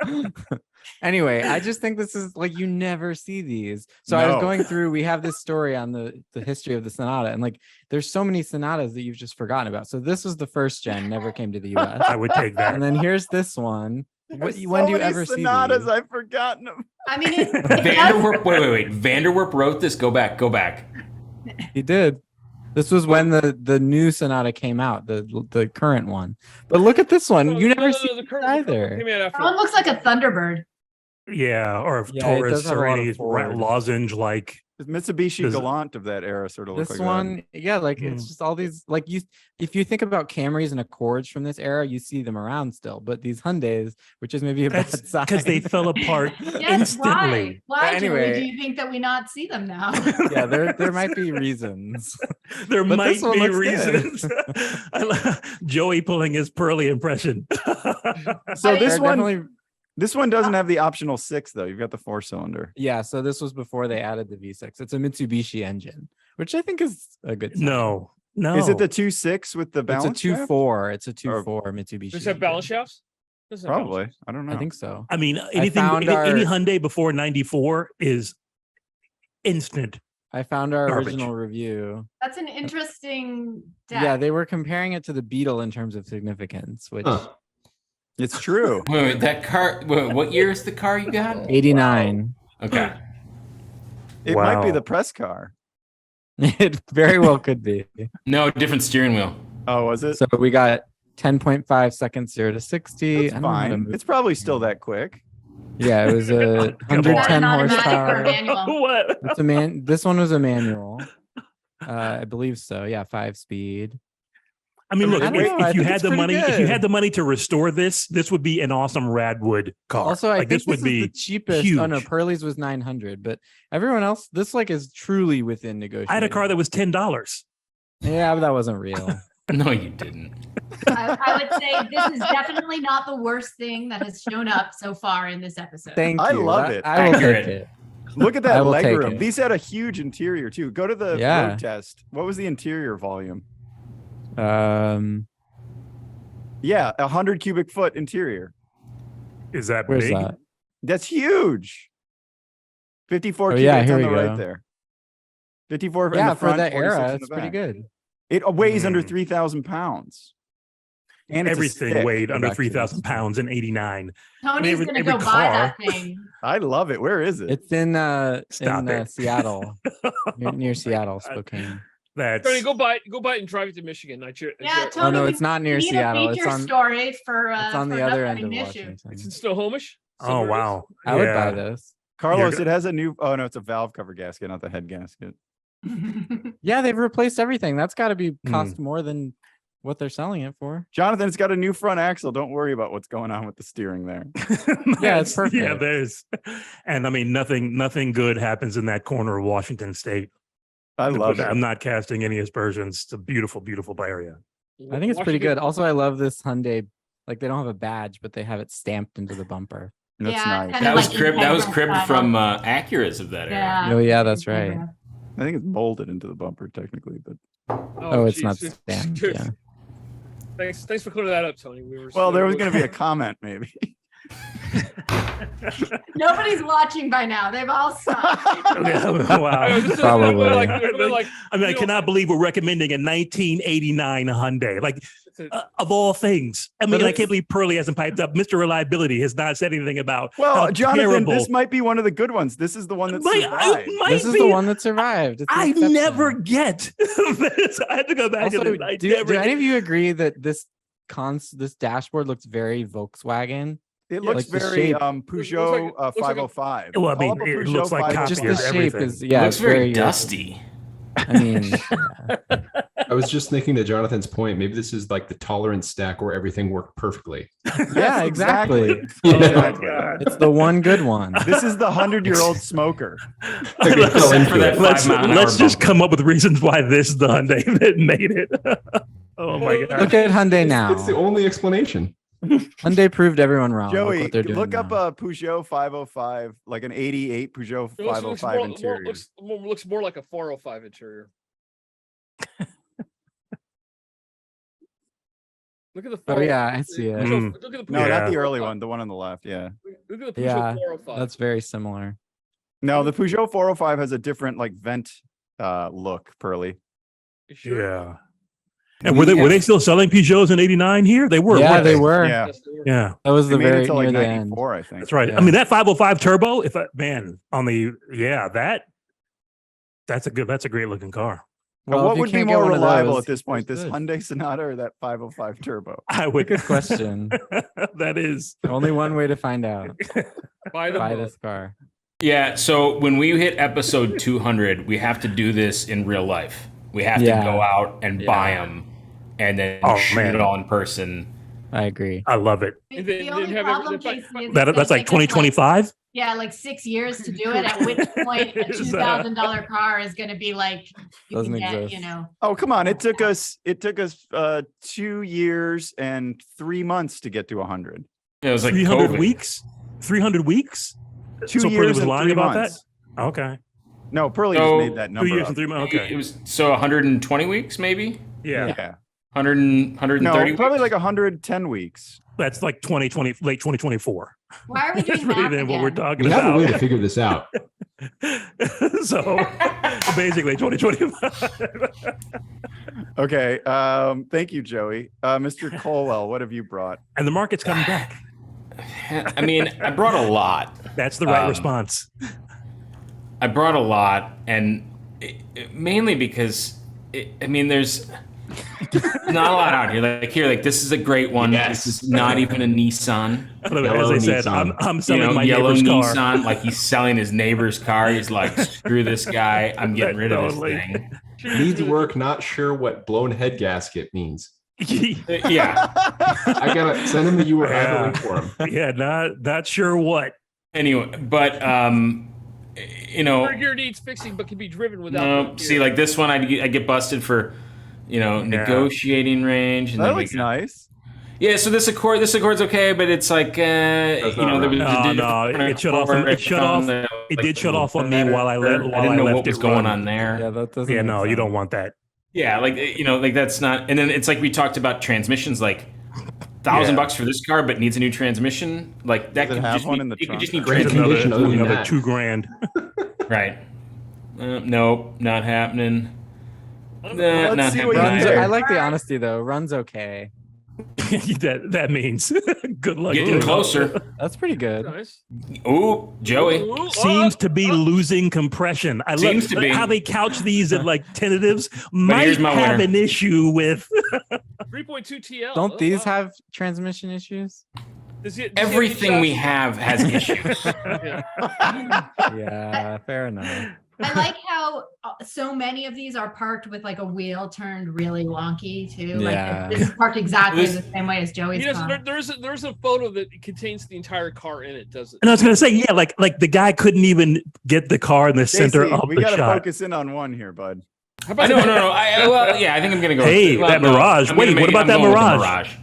Anyway, I just think this is like you never see these. So I was No. going through, we have this story on the history of the Sonata, and like there's so many Sonatas that you've just forgotten about. So this was the first gen, never came to the US. I would take that. And then here's this one. When There's do so you many ever see Sonatas, these? I've forgotten them. I mean, it does, Vanderwerp. Wait. Vanderwerp wrote this. Go back. He did. This was when the new Sonata came out, the current one. But look at this one. You never see the it current either. came out after. that one looks like a Thunderbird. Yeah, or if Yeah, it does Taurus have a or lot any of forward. lozenge like. The Mitsubishi Does- Galant of that era sort of look This like one, yeah, like it's Hmm. just all these like if you think about Camrys and Accords from this era, you see them around still. But these Hyundais, which is maybe a bad That's sign. because they fell apart Yes, instantly. why? But Julie, anyway- do you think that we not see them now? Yeah, there might be reasons. There But might this one be looks good. reasons. Joey pulling his Pearly impression. So I- this They're one, definitely- this one doesn't have the optional 6 though. You've got the 4-cylinder. yeah, so this was before they added the V6. It's a Mitsubishi engine, which I think is a good sign. No. Is it the 2.6 with the It's balance? a shaft? 2.4. It's a 2.4 Mitsubishi. Does it have engine. balance shafts? Doesn't have balance Probably. shafts. I don't know. I think so. I mean, anything, found any our- Hyundai before 94 is instant I found our Garbage. original review. That's an interesting deck. Yeah, they were comparing it to the Beetle in terms of significance, which Huh. It's true. Wait, that car. Wait, what year is the car you got? 89. Okay. It might be Wow. the press car. It very well could be. No, different steering wheel. Oh, was it? So we got 10.5 seconds 0 to 60. That's I don't know how to fine. move. It's probably still that quick. Yeah, it was a Come on. 110 An automatic or horsepower. manual? What? It's a This one was a manual. I believe so. Yeah, 5-speed. I mean, look, I don't know, I if you think had it's the pretty money, if you good. had the money to restore this would be an awesome Radwood car. Also, I like think this would is be the cheapest. Oh no, huge. Pearley's was 900, but everyone else, this like is truly within negotiation. I had a car that was $10. Yeah, but that wasn't real. No, you didn't. I would say this is definitely not the worst thing that has shown up so far in this episode. Thank you. I love it. I will take Accurate. it. Look at I that will take legroom. it. These had a huge interior too. Go to the Yeah. road test. What was the interior volume? Yeah, 100 cubic foot interior. Is that Where's big? that? That's huge. 54 Oh, yeah, cubics here on the we right go. there. 54 in Yeah, the front, for that 46 era, in it's the pretty back. good. It weighs under Mm. 3,000 pounds. And it's a Everything stick. weighed under Back to 3,000 this. pounds in '89. Tony's every- gonna every go buy car- that thing. I love it. Where is it? It's in Stop it. Seattle, near Seattle, God. Spokane. That's Tony, go buy it and drive it to Michigan. Yeah, Oh Tony. no, we- it's not we near need Seattle. A It's feature on story for it's on for the an other end of upcoming issue. Washington. It's in Snohomish. oh wow. I would buy Yeah. this. Carlos, You're it has a new. Oh no, it's a valve cover gasket, not the head gasket. Yeah, they've replaced everything. That's got to be Hmm. cost more than what they're selling it for. Jonathan, it's got a new front axle. Don't worry about what's going on with the steering there. Yeah, it's perfect. Yeah, there's, and I mean nothing good happens in that corner of Washington State. I love it. I'm not casting any aspersions. It's a beautiful, beautiful area. I think it's pretty good. Also, I love this Hyundai. Like they don't have a badge, but they have it stamped into the bumper. That's Yeah, nice. kinda That was like cribbed. That was Integra cribbed style. from Acura's of that era. Yeah. Oh yeah, that's right. Integra. I think it's molded into the bumper technically, but Oh, it's not geez. stamped. Yeah. Thanks for clearing that up, Tony. well, there was going to be a comment maybe. Nobody's watching by now. They've all stopped. Wow. Probably. I mean, I cannot believe we're recommending a 1989 Hyundai. Like, of all things. I mean, I can't believe Pearley hasn't piped up. Mr. Reliability has not said anything about. Well, how Jonathan, terrible. this might be one of the good ones. This is the one that survived. This is the one that survived. It's an I exception. never get this. I had to go back Also, and I do never any get- of you agree that this dashboard looks very Volkswagen? It looks Like the very shape. Peugeot looks like a- 505. Well, I Call mean, up a it Peugeot looks like 505. copy Just of the shape everything. is yeah, Looks it's very dusty. I mean, I was just thinking to Jonathan's point, maybe this is like the tolerance stack where everything worked perfectly. yeah, exactly. Yeah. It's the one good one. This is the 100-year-old smoker. I could fell into it. Let's just come up with reasons why this is the Hyundai that made it. Oh my god! Look at Hyundai now. It's the only explanation. Hyundai proved everyone wrong. Joey, what they're doing look up now. a Peugeot 505, like an 88 Peugeot It looks 505 interior. looks more like a 405 interior. Look at the. Oh yeah, I see it. Mm. Look at the No, Yeah. not the early one, the one on the left. Yeah. Look at the Peugeot Yeah, 405. that's very similar. No, the Peugeot 405 has a different like vent look, Pearly. You sure? Yeah. And were they still selling Peugeots in '89 here? They were. Yeah, weren't they were. Yeah. Yes, they were. Yeah, That was They the made it very to like near the end. 94, I think. that's right. Yeah. I mean, that 505 turbo. If I man on the that's a great looking car. But Well, what if you would be can't get more one of reliable those, at this point, this good. Hyundai Sonata or that 505 turbo? I would. Good question. That is. Only one way to find out. Buy them Buy both. this car. Yeah, so when we hit episode 200, we have to do this in real life. We have Yeah. to go out and buy them and then Oh, shoot man. it all in person. I agree. I love it. The, And then- the then only have problem, everything- Casey, is That's like 2025. yeah, like 6 years to do it. At which point, a Is, $2,000 car is going to be like you Doesn't can get, exist. you know. Oh, come on. It took us 2 years and 3 months to get to 100. It was like 300 COVID. weeks. 300 weeks. 2 So Pearley years was and lying 3 about months. that. Okay. No, Pearly So, just made that 2 number. years up. and 3 months. It Okay. was so 120 weeks, maybe Yeah. Yeah. 130 No, weeks? probably like 110 weeks. That's like 2020, late 2024. Why are we That's doing really math then what we're again? talking We have a way to about. figure this out. So basically 2025. Okay. Thank you, Joey. Mr. Colwell, what have you brought? And the market's coming back. I mean, I brought a lot. That's the right response. I brought a lot, and mainly because there's not a lot out here. Like this is a great one. Yes. This is not even a Nissan. As I Yellow said, Nissan. I'm selling my yellow neighbor's Nissan. car. Like he's selling his neighbor's car. He's like, screw this guy. I'm getting rid of this Totally. thing. Needs work, not sure what blown head gasket means. Yeah. I gotta send him the URL link for him. Yeah, not sure what. Anyway, but Your needs fixing, but can be driven without. no. See, like this one, I get busted for, negotiating range. And That then we looks got- nice. Yeah, so this Accord's okay, but it's like there was No, it shut off. It shut off. It did shut off on me while I I left. didn't know what was going on there. Yeah, that doesn't. Yeah, make no, you sense. don't want that. Yeah, like that's not. And then it's like we talked about transmissions, like $1,000 for this car, but needs a new transmission. Like that Does it could have just one be, in the it could trunk? just need Great It's transmission. condition other than another that. $2,000. Right. Nope, not happening. Let's Not see what happening you Runs, do. either. I like the honesty though. Runs okay. that means good luck. Getting doing closer. That's pretty good. Nice. Ooh, Joey. Ooh, Seems to be losing compression. I Seems love to be. how they couch these at like tentatives. Might here's my have winner. an issue with 3.2 TL. Don't Oh, these wow. have transmission issues? Does it- Everything we have. have has issues. Yeah. Yeah, fair enough. I like how so many of these are parked with like a wheel turned really wonky too. Yeah. Like this is parked exactly This- the same way as Joey's He doesn't, car. there's a photo that contains the entire car in it, does it? And I was gonna say, yeah, like the guy couldn't even get the car in the center Casey, of we the gotta shot. focus in on one here, bud. How I about no. I think I'm gonna go. Hey, well, that no, Mirage. I'm gonna Wait, what about I'm that going with the Mirage?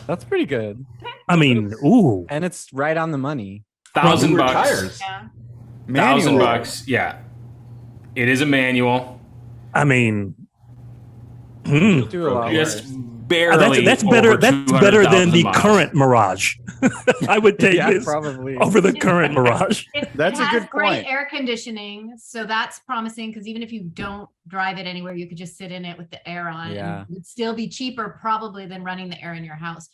That's pretty good. I mean, ooh, And it's right on the money. $1,000 Newer bucks. tires. Yeah. Manual. $1,000. Yeah. It is a manual. I mean, Do a lot Just worse. barely. that's better. over That's better than the 200,000 miles. current Mirage. I would take Yeah, this probably. over the current Mirage. That's a has good great point. air conditioning, so that's promising because even if you don't drive it anywhere, you could just sit in it with the air on. Yeah. And it would still be cheaper probably than running the air in your house.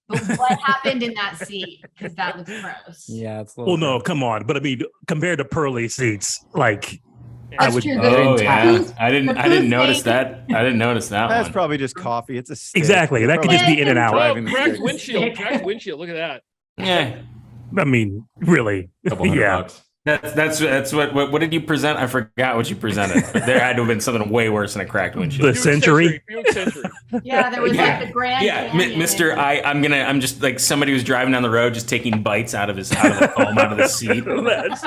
But what happened in that seat? Because that looks gross. Yeah, it's a little. Well, no, come on. But I mean, compared to Pearly seats, like That's would- true. Oh The yeah, booth- I didn't booth notice made- that. I didn't notice that That's one. probably just coffee. It's a stick. Exactly. You're That could probably just be in and out. Oh, driving the cracked stick. windshield. Cracked windshield. Look at that. Yeah, I mean, really, Couple $100 yeah. bucks. that's what did you present? I forgot what you presented. But there had to have been something way worse than a cracked windshield. The Century? Buick Century. Yeah, there was Yeah. like the Grand Yeah, Canyon. Mister, I'm just like somebody who's driving down the road, just taking bites out of the foam out of the seat. That's-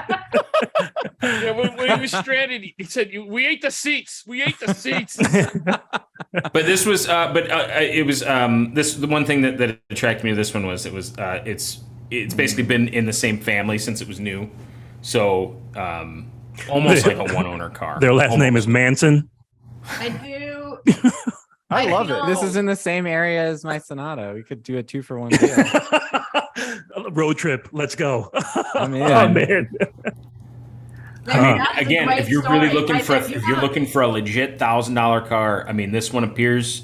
Yeah, when he was stranded, he said, "We ate the seats. We ate the seats." But this was, it was this the one thing that attracted me to this one was it's basically been in the same family since it was new, so almost like a one owner car. Their last name is Manson. I do. I love it. feel- This is in the same area as my Sonata. We could do a 2-for-1 deal. Road trip. Let's go. I'm in. Oh man. That's a Again, great if you're story. really looking Like, for if if you're looking for a legit $1,000 car, I mean, this one appears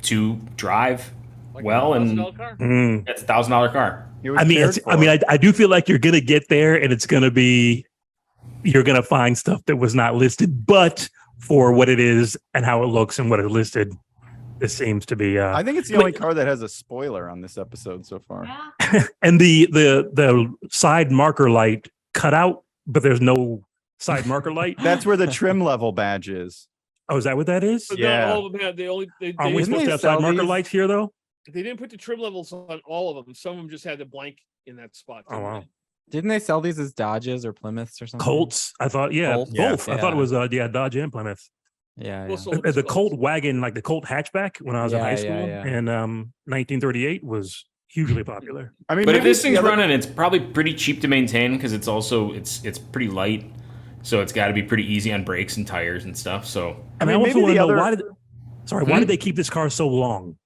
to drive well, and $1,000 car. Mm. that's $1,000 car. It was I mean, cared it's, I for. mean, I do feel like you're gonna get there, and it's gonna be you're gonna find stuff that was not listed, but for what it is and how it looks and what it listed, this seems to be. I think it's the only car that has a spoiler on this episode so far. Yeah. And the side marker light cut out, but there's no side marker light. That's where the trim level badge is. Oh, is that what that is? But Yeah. not all of them had. They Are we Didn't supposed they to have sell side marker these? lights here though? they didn't put the trim levels on all of them. Some of them just had the blank in that spot. Oh wow. Didn't they sell these as Dodges or Plymouths or something? Colts. I thought, yeah, Colts? both. I thought it Yeah. was Dodge and Plymouth. Yeah. Well, yeah. so- The Colt wagon, like the Colt hatchback, when I was in Yeah, high yeah, school yeah. in 1938, was hugely popular. I mean, But if maybe this it's the thing's other- running, it's probably pretty cheap to maintain because it's also it's pretty light, so it's got to be pretty easy on brakes and tires and stuff. So And I, mean, also maybe want to the know other- why did why did they keep this car so long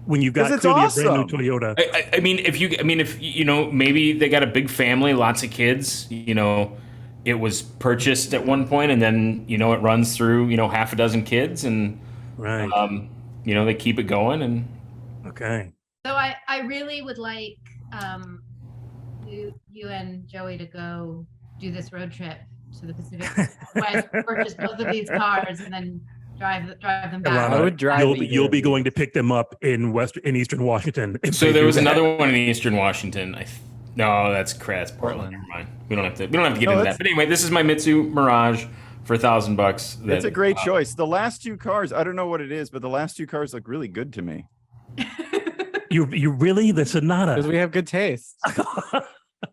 when you've got 'Cause it's clearly awesome. a brand new Toyota? if maybe they got a big family, lots of kids, it was purchased at one point, and then it runs through half a dozen kids, and Right. they keep it going. And Okay. So I really would like you and Joey to go do this road trip to the Pacific Northwest, purchase both of these cars, and then drive them back. Ilana, I would drive You'll either be of going these. to pick them up in Eastern Washington. if so they there do was that. another one in Eastern Washington. No, that's Portland. Portland. Never mind. We don't have to get into that's- that. But anyway, this is my Mitsu Mirage for $1,000. It's a great choice. The last two cars, I don't know what it is, but the last two cars look really good to me. You really the Because Sonata? we have good taste.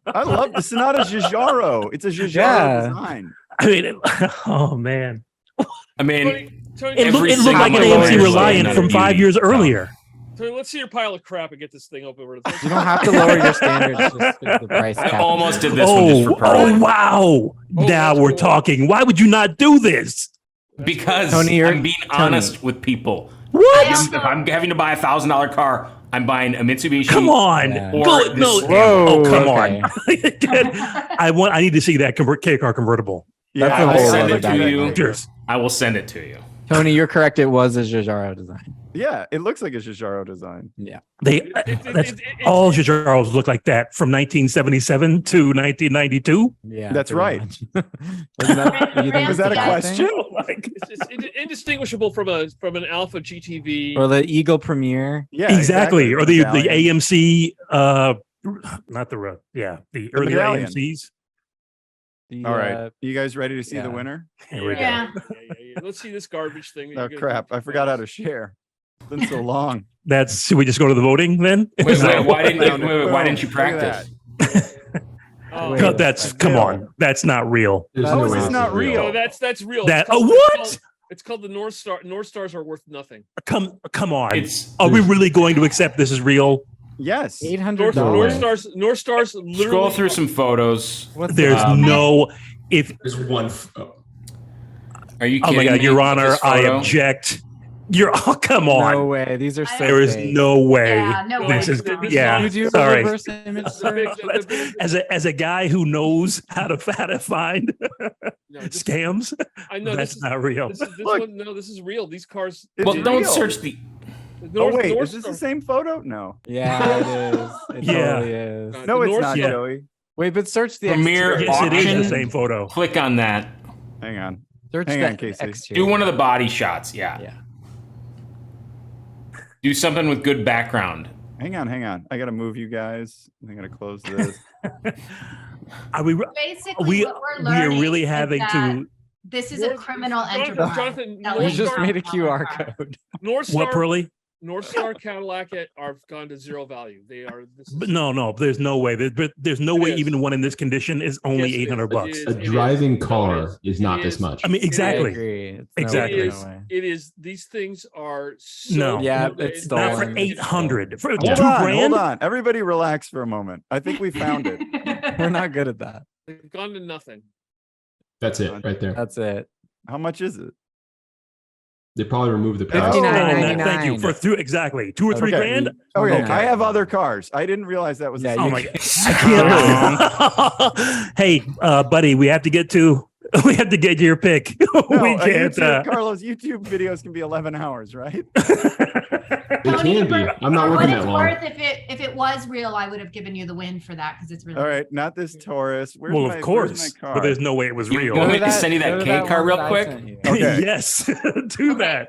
I love the Sonata Giugiaro. It's a Giugiaro Yeah. design. I mean, oh man, I mean, Tony, it Every looked like an single AMC lawyer's Reliant saying from that 5 beauty. years earlier. Tony, let's see your pile of crap and get this thing over. You don't have to lower your standards just because the price I cap. almost did this one just for Pearl. Wow! Now that's we're cool. talking. Why would you not do this? Because Tony, you're- I'm being honest with people. What? also- If I'm having to buy $1,000 car, I'm buying a Mitsubishi. Come on! Yeah. Or Go- this no. Lambo. Oh, come okay. on! I need to see that K-car convertible. That's I a will whole send other it to dynamic. you. Pictures. I will send it to you. Tony, you're correct. It was a Giugiaro design. Yeah, it looks like a Giugiaro design. Yeah. That's all Giugiaros look like that from 1977 to 1992. Yeah. That's pretty right. much. Wasn't that, you think Was that a Yeah. question? Oh my God. It's indistinguishable from an Alpha GTV. Or the Eagle Premiere. Yeah, Exactly. Or the Medallion. AMC, not the the earlier Medallion. AMCs. The, All right, you guys ready to see the yeah. winner? Here we go. Yeah. Let's see this garbage thing. that Oh you're gonna crap! do. I forgot how to share. It's been so long. Should we just go to the voting then? Wait, No. why didn't Found it. why didn't you Look at practice? Oh, Wait. No, come on. That's not real. There's How no is way this this not is real? no, that's real. That It's called- what? It's called the North Star. North Stars are worth nothing. Come on. It's Are we really going to accept this is real? Yes. $800. North Stars literally. scroll through some photos. What's There's Um, no. If There's one. Are you oh kidding my God, me Your with Honor, this I photo? object. Come on. No way. These are so There is fake. no way. Yeah, no this way. is This yeah. You do Sorry. reverse image This is a big- search? As a guy who knows how to find No, this- scams, I know that's this is, not real. this is Look. one. No, this is real. These cars. It's Well, don't real. search the. Oh wait, North is this Star- the same photo? No. Yeah, it is. It Yeah. totally is. No, No, the it's North not, Star- Joey. Wait, but search the Premiere exterior. Yes, it is Auction. the same photo. Click on that. Hang on. Search Hang the on, Casey. exterior. Do one of the body shots. Yeah. Yeah. Do something with good background. Hang on. I gotta move you guys. I gotta close this. Are we? Basically, We what we're we are learning really is having that to. This is a North- criminal Jonathan- enterprise. Jonathan, selling You North just Star- made a QR cars. code. North What, Star, Pearly? North Star Cadillac are gone to zero value. They are. This is, But no. There's no way. There's no It way is. even one in this condition is only Yes, it is. $800. It is. A driving car is not this much. I mean, I exactly. agree. It's Exactly. It No is. way. It is. These things are. So No. Yeah, good. it's Not for stolen. 800. For Hold 2 on, grand. hold on. Everybody relax for a moment. I think we found it. We're not good at that. They've gone to nothing. That's it right there. That's it. How much is it? They probably removed the Oh, price. Thank you for exactly 2 or 3 Okay. grand. Okay, Okay. I have other cars. I didn't realize that was. Yeah, the Oh same. my God! I can't. Hey, buddy, we have to get to your pick. No, we a can't. YouTube, Carlos, YouTube videos can be 11 hours, right? They can be. I'm not For working what that it's long. worth, if it was real, I would have given you the win for that because it's really. All right, not this Taurus. Where's Well, my, of where's course, my car? but there's no way it was You real. want me Go to send you go that to K car one real that I quick? sent you. Okay. Yes, do that.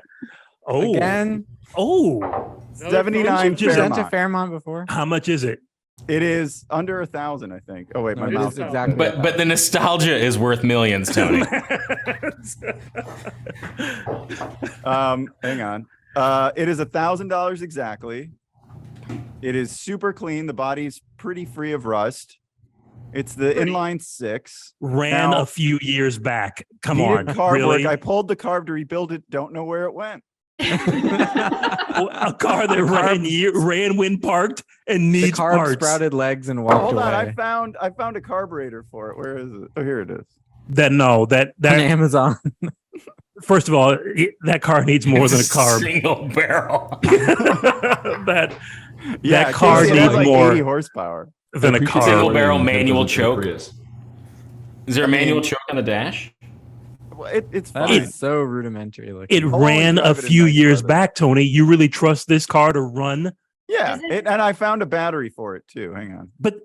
Oh, Again, oh, 79 Just sent to Fairmont. Fairmont before. how much is it? It is under 1,000, I think. Oh wait, my No, it mouth. is exactly. But the nostalgia is worth millions, Tony. Hang on. It is $1,000 exactly. It is super clean. The body's pretty free of rust. It's the inline 6. Ran Now- a few years back. Come Needed on, carb really? work. I pulled the carb to rebuild it. Don't know where it went. A car that ran when parked and The needs carb parts. sprouted legs and Oh, walked hold on, away. I found a carburetor for it. Where is it? Oh, here it is. That On Amazon. first of all, that car needs more than a It's carb. Single barrel. that Yeah, car Casey, it has needs like more 80 horsepower. than a Appreciate car. Single that barrel one in manual terms of choke. Prius. Is there a manual choke on the dash? Well, it's That fine. is so rudimentary looking. It I'll only ran a drive it in few nice years weather. back, Tony. You really trust this car to run? Yeah, Is it- and I found a battery for it too. Hang on. But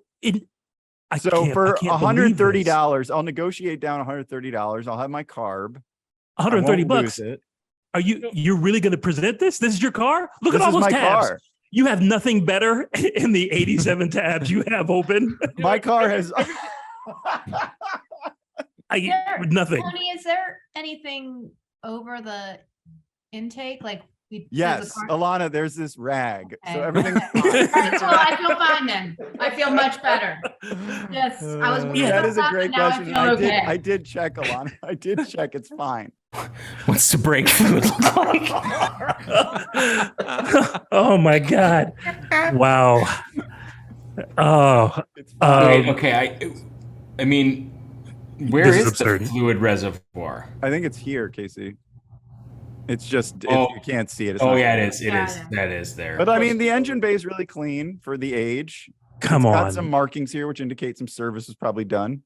I So can't, for I can't believe this. $130, I'll negotiate down $130. I'll have my carb. I 130 won't lose bucks. it. Are you're really going to present this? This is your car? Look This at all is those my tabs. car. You have nothing better in the 87 tabs you have open. My car has. Nothing. Tony, is there anything over the intake? Like, there's a Yes, car- Elana, there's this rag. So Okay. everything's Okay. fine. All right, so I feel fine then. I feel much better. Yes, I was worried Yeah, That about is a that, great but now question. I feel okay. I did check, Elana. I did check. It's fine. What's the brake fluid look like? Oh my God. Wow. Oh, It's fine. Okay. I mean, where This is is the absurd. fluid reservoir? I think it's here, Casey. It's just Oh. you can't see it. It's Oh not yeah, there. it is. It Yeah, is. yeah. That is there. But I mean, the engine bay is really clean for the age. come It's on. got some markings here, which indicate some service was probably done.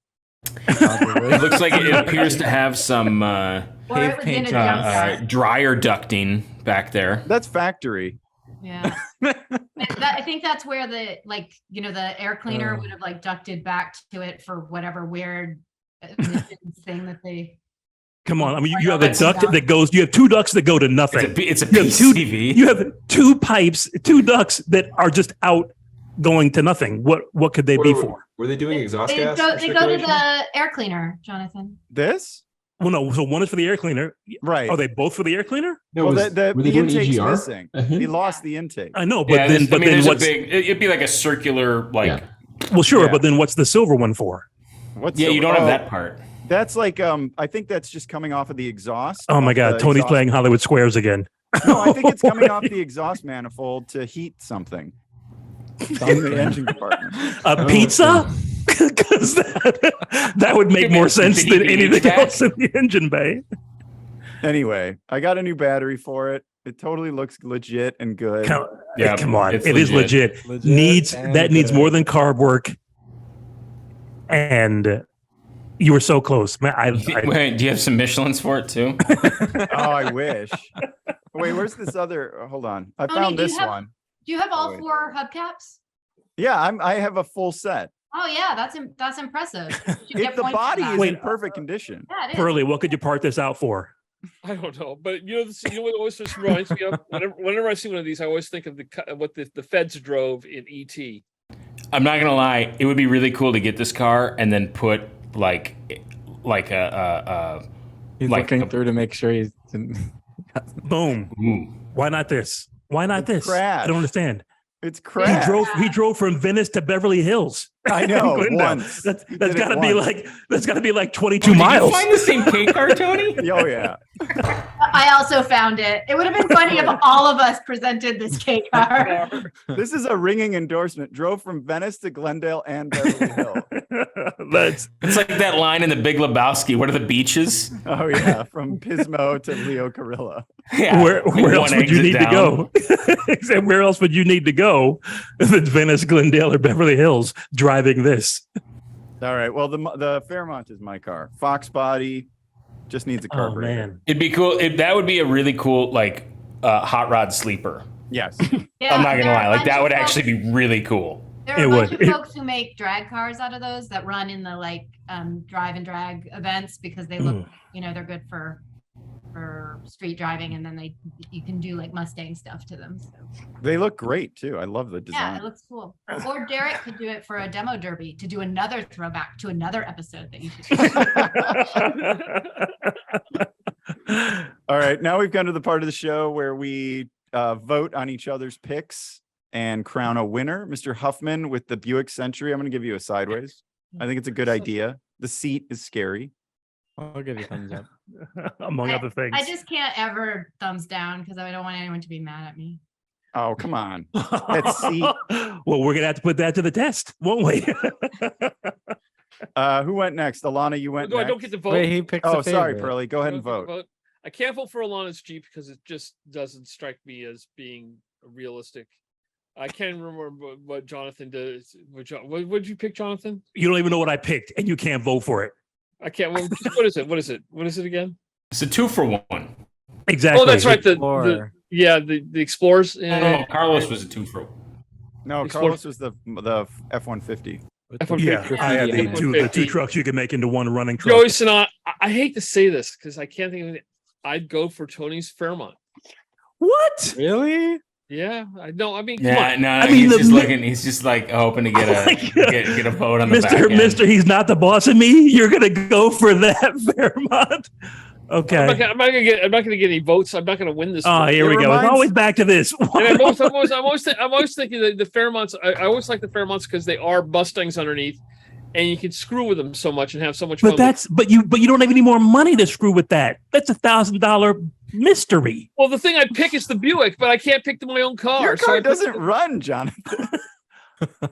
it looks like it appears to have some Or Cave it was paint in a jobs. junkyard. dryer ducting back there. That's factory. Yeah. I think that's where the the air cleaner would have like ducted back to it for whatever weird emissions thing that they. Come on. I mean, you have a That's- duct that goes, you have two ducts that go to nothing. It's a You have two- PCV. You have two pipes, two ducts that are just out going to nothing. What could they be for? Were they doing exhaust They gas? go to circulation? the air cleaner, Jonathan. This? Well, no. So one is for the air cleaner. Right. Are they both for the air cleaner? No, well, was- the were they doing intake's EGR? missing. He lost the intake. I know, but Yeah, then, but then there's what's? a big? It'd be like a circular, like. Yeah. Well, sure, Yeah. but then what's the silver one for? What's Yeah, the- you don't have oh, that part. That's like I think that's just coming off of the exhaust. Oh my off God, the Tony's exhaust- playing Hollywood Squares again. No, I think it's coming off the exhaust manifold to heat something in the engine compartment. A Oh, pizza? Because that would make Give more it- sense did he than beat anything that? else in the engine bay. Anyway, I got a new battery for it. It totally looks legit and good. Yeah, Come on, it's it is legit. Legit Needs and that needs good. more than carb work. And you were so close, man. Wait, do you have some Michelin's for it too? Oh, I wish. Wait, where's this other? Hold on, I Tony, found do you this have- one. Do you have all wait. 4 hubcaps? Yeah, I have a full set. Oh yeah, that's impressive. You should get The points for body that. is Wait, in perfect condition. Yeah, it is. Pearly, what could you part this out for? I don't know, but what always just reminds me of whenever I see one of these, I always think of what the feds drove in ET. I'm not gonna lie. It would be really cool to get this car and then put like a He's like looking a- through to make sure he's. Boom. ooh. Why not this? Why not It's this? I crashed. don't understand. It's He crap. drove from Venice to Beverly Hills. I know, Glendale. once. That's He that's did it gotta be once. like 22 Did miles. you find the same K car, Tony? Oh yeah. I also found it. It would have been funny if all of us presented this K car. This is a ringing endorsement. Drove from Venice to Glendale and Beverly Hill. That's It's like that line in The Big Lebowski. What are the beaches? Oh yeah, from Pismo to Leo Carrillo. Yeah, where one else would you exit need to down. go? Except where else would you need to go than Venice, Glendale, or Beverly Hills driving this? All right. Well, the Fairmont is my car. Fox body, just needs a Oh carburetor. man. It'd be cool. That would be a really cool like hot rod sleeper. Yes. Yeah, I'm not there gonna are lie. a Like bunch that of would folks- actually be really cool. There are It a bunch would. of folks who make drag cars out of those that run in the drive and drag events because they look, they're good for street driving, and then you can do like Mustang stuff to them. So They look great too. I love the yeah, it design. looks cool. Or Derek could do it for a demo derby to do another throwback to another episode that you should. All right. Now we've come to the part of the show where we vote on each other's picks and crown a winner. Mr. Huffman with the Buick Century. I'm going to give you a sideways. I think it's a good idea. The seat is scary. I'll give you a thumbs up. Among other things. I just can't ever thumbs down because I don't want anyone to be mad at me. Oh, come on. That seat. Well, we're gonna have to put that to the test, won't we? Who went next? Alana, you went No, I next. don't get to vote. Wait, he picks. Oh, a sorry, favorite. Pearly. Go I ahead and don't get to vote. I can't vote for Alana's Jeep because it just doesn't strike me as being realistic. I can't remember what Jonathan did. What did you pick, Jonathan? You don't even know what I picked, and you can't vote for it. I can't. What is it? What is it? What is it again? It's a 2-for-1. Exactly. Oh, that's right. The Explorer. the Explorers. Oh, Carlos was a 2-for-1. No, Explorer. Carlos was the F-150. With the F-150. Yeah, graffiti I had on the it. two 50. trucks you can make into one running truck. Joey Sonata. I hate to say this because I can't think of it. I'd go for Tony's Fairmont. What? Really? Yeah, I know. I mean, come Yeah, on. no, I mean, he's the just mi- looking. He's just like hoping to get a get a vote on the back end. Mister, he's not the boss of me. You're gonna go for that Fairmont. Okay. I'm not gonna get any votes. I'm not gonna win this. Oh, vote. here It we go. It's reminds- always back to this. And I'm always thinking that the Fairmonts. I always like the Fairmonts because they are Mustangs underneath, and you can screw with them so much and have so much fun. But you don't have any more money to screw with that. That's $1,000 mystery. Well, the thing I'd pick is the Buick, but I can't pick my own car. Your so car I pick doesn't the- run, Jonathan.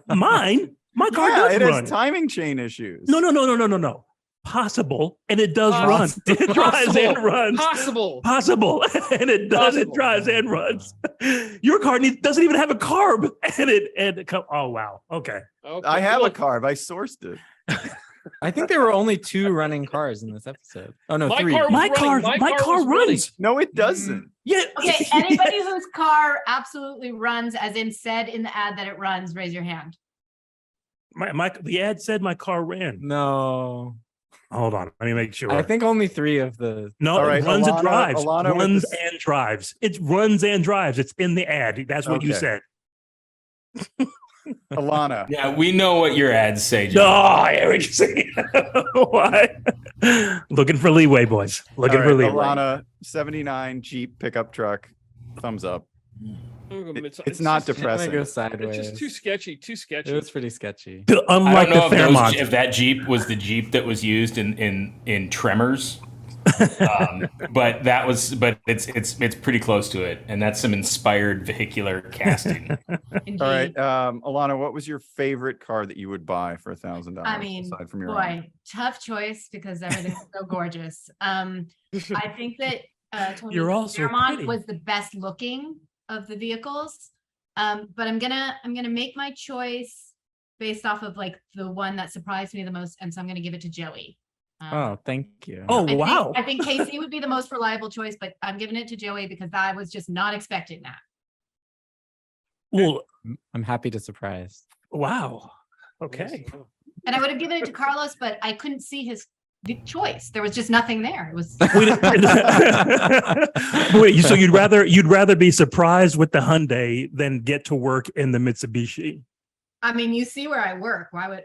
Mine, my car Yeah, does it run. has timing chain issues. No. Possible, and it does run. It drives and runs. Possible. And it does. It Possible. drives and runs. Your car doesn't even have a carb, and it come. Oh wow. Okay. Okay. I have a Look, carb. I sourced it. I think there were only 2 running cars in this episode. Oh no, My 3. car was My car. running. My car was running. runs. No, it doesn't. Yeah. Okay, anybody whose car absolutely runs, as in said in the ad that it runs, raise your hand. The ad said my car ran. No. Hold on. Let me make sure. I think only 3 of the. No, All right, it runs and Elana- drives. Elana with Runs the and drives. It runs and drives. It's in the ad. That's what you Okay. said. Alana. Yeah, we know what your ads say, No, John. Eric. See? Why? Looking for leeway, boys. Looking All for right, leeway. Alana, 79 Jeep pickup truck. Thumbs up. It's not just- I'm gonna depressing. go It's sideways. just too sketchy. Too sketchy. It was pretty sketchy. Dude, I unlike don't know the Fairmont. if that Jeep was the Jeep that was used in Tremors, but it's pretty close to it, and that's some inspired vehicular casting. Indeed. All right, Alana, what was your favorite car that you would buy for $1,000? I mean, aside from your own? boy, tough choice because everything's so gorgeous. I think that Tony's You're also Fairmont pretty. was the best looking of the vehicles. But I'm gonna make my choice based off of like the one that surprised me the most, and so I'm gonna give it to Joey. Oh, thank you. Oh, I think- wow. I think Casey would be the most reliable choice, but I'm giving it to Joey because I was just not expecting that. Well, I'm happy to surprise. wow. Okay. And I would have given it to Carlos, but I couldn't see his choice. There was just nothing there. It was Wait, so you'd rather be surprised with the Hyundai than get to work in the Mitsubishi? I mean, you see where I work. Why would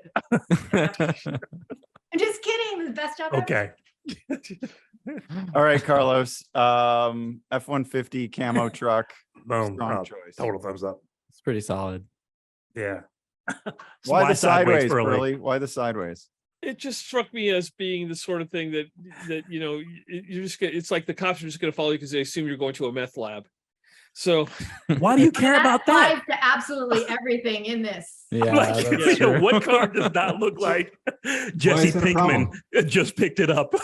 I'm just kidding. The best job ever. Okay. All right, Carlos. F-150 camo truck. Boom. Strong choice. Total thumbs up. It's pretty solid. Yeah. Why the sideways, Pearly? Pearly? Why the sideways? It just struck me as being the sort of thing that you know you just get. It's like the cops are just going to follow you because they assume you're going to a meth lab. So Why do you care about that? applies to absolutely everything in this. Yeah, Like, that's true. what car does not look like Jesse is that a Pinkman just picked it up?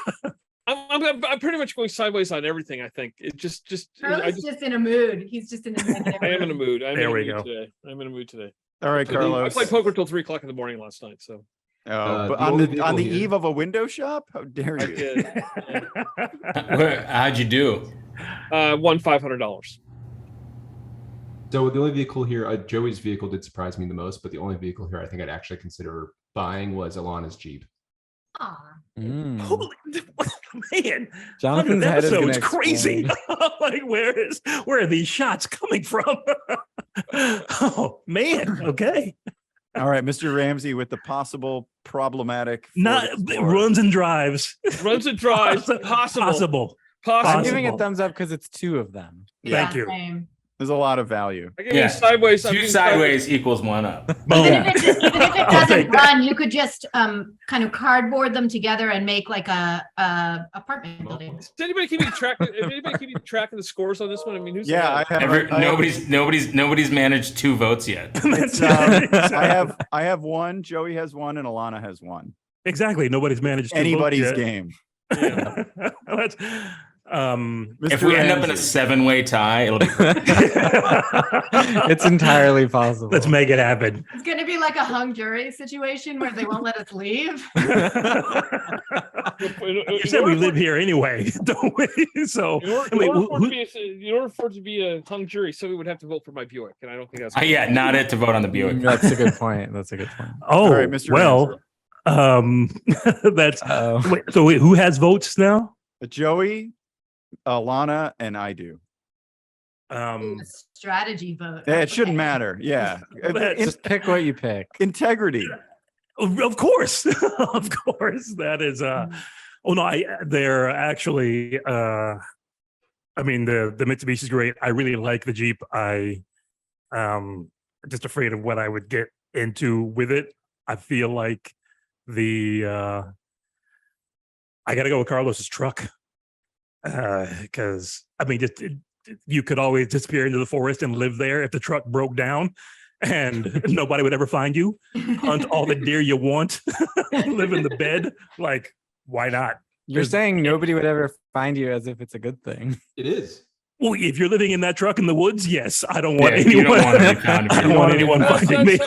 I'm pretty much going sideways on everything. I think it just I Carlos just in a mood. He's just in a negative I am in a mood. mood. I'm There in a we mood go. today. I'm in a mood today. All right, I Carlos. played poker till 3:00 in the morning last night. So Oh, but the on only the vehicle here- eve of a window shop? How dare I you? did. How'd you do? Won $500. So the only vehicle here, Joey's vehicle did surprise me the most, but the only vehicle here I think I'd actually consider buying was Alana's Jeep. Aw. Mm. Holy man! Jonathan's 100th head is episode gonna was crazy. explode. Like, where are these shots coming from? Oh man! Okay, All right, Mr. Ramsey with the possible problematic Ford not Explorer. runs and drives. Runs and drives. Possible. I'm Possible. giving it thumbs up because it's 2 of them. Thank you. Same. There's a lot of value. I give Yeah. you sideways. I'm Two giving sideways equals one up. Even Boom. if it I'll doesn't take that. run, you could just kind of cardboard them together and make like a apartment building. Does anybody keeping track? Anybody keeping track of the scores on this one? I mean, who's Yeah, I ahead? have. Nobody's managed 2 votes yet. It's, I have one. Joey has one, and Alana has one. Exactly. Nobody's managed to vote Anybody's yet. game. Yeah. Let's, If Mr. we end up in a Ramsey. 7-way tie, it'll be great. It's entirely possible. let's make it happen. It's going to be like a hung jury situation where they won't let us leave. You said we live here anyway, don't we? So In order for it to be a hung jury, somebody would have to vote for my Buick, and I don't think that's. Yeah, not it to vote on the Buick. That's a good point. That's a good point. Oh, All right, Mr. well, that's wait, who has votes now? Joey, Elana, and I do. A strategy vote. Yeah, it shouldn't Okay. matter. Yeah. Just pick what you pick. Integrity. Of course, of course, that is. Oh no, they're actually. I mean, the Mitsubishi is great. I really like the Jeep. Just afraid of what I would get into with it. I feel like I got to go with Carlos's truck because I mean, you could always disappear into the forest and live there if the truck broke down. And nobody would ever find you. Hunt all the deer you want. Live in the bed. Like, why not? You're saying nobody would ever find you as if it's a good thing. It is. Well, if you're living in that truck in the woods, yes. I don't want You don't anyone. want to be found. I don't want anyone finding me.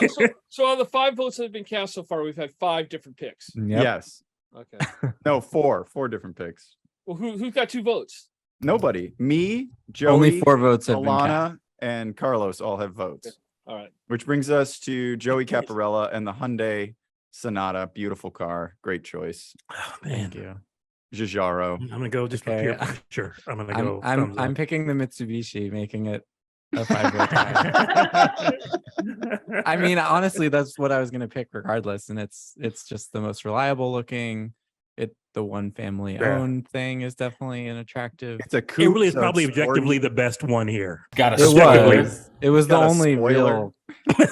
So on the 5 votes that have been cast so far, we've had 5 different picks. Yep. Yes. Okay. No, 4 different picks. Well, who's got 2 votes? Nobody. Me, Joey, Only 4 votes have been cast. Alana, and Carlos all have votes. All right. Which brings us to Joey Capparella and the Hyundai Sonata. Beautiful car. Great choice. Oh, Thank man, you. Giugiaro. I'm gonna go just for Okay. peer pressure. I'm gonna go. I'm picking the Mitsubishi, making it a 5 vote tie. I mean, honestly, that's what I was gonna pick regardless, and it's just the most reliable looking. The one family owned thing is definitely an attractive. It's a coupe. It really is so probably it's sporty. objectively the best one here. Got a It spoiler was the Got a only spoiler. real.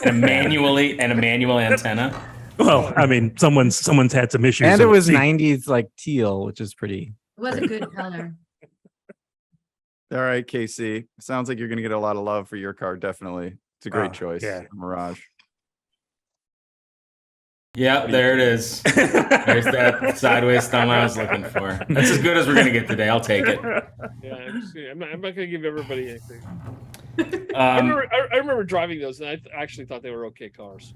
and a manual antenna. Well, I mean, someone's had some issues. And it was See, 90s like teal, which is pretty. It was a good color. All right, Casey. Sounds like you're going to get a lot of love for your car. Definitely. It's a great choice. yeah. Mirage. Yeah, there it is. There's that sideways thumb I was looking for. That's as good as we're gonna get today. I'll take it. Yeah, I'm not going to give everybody anything. I Um, remember driving those, and I actually thought they were okay cars.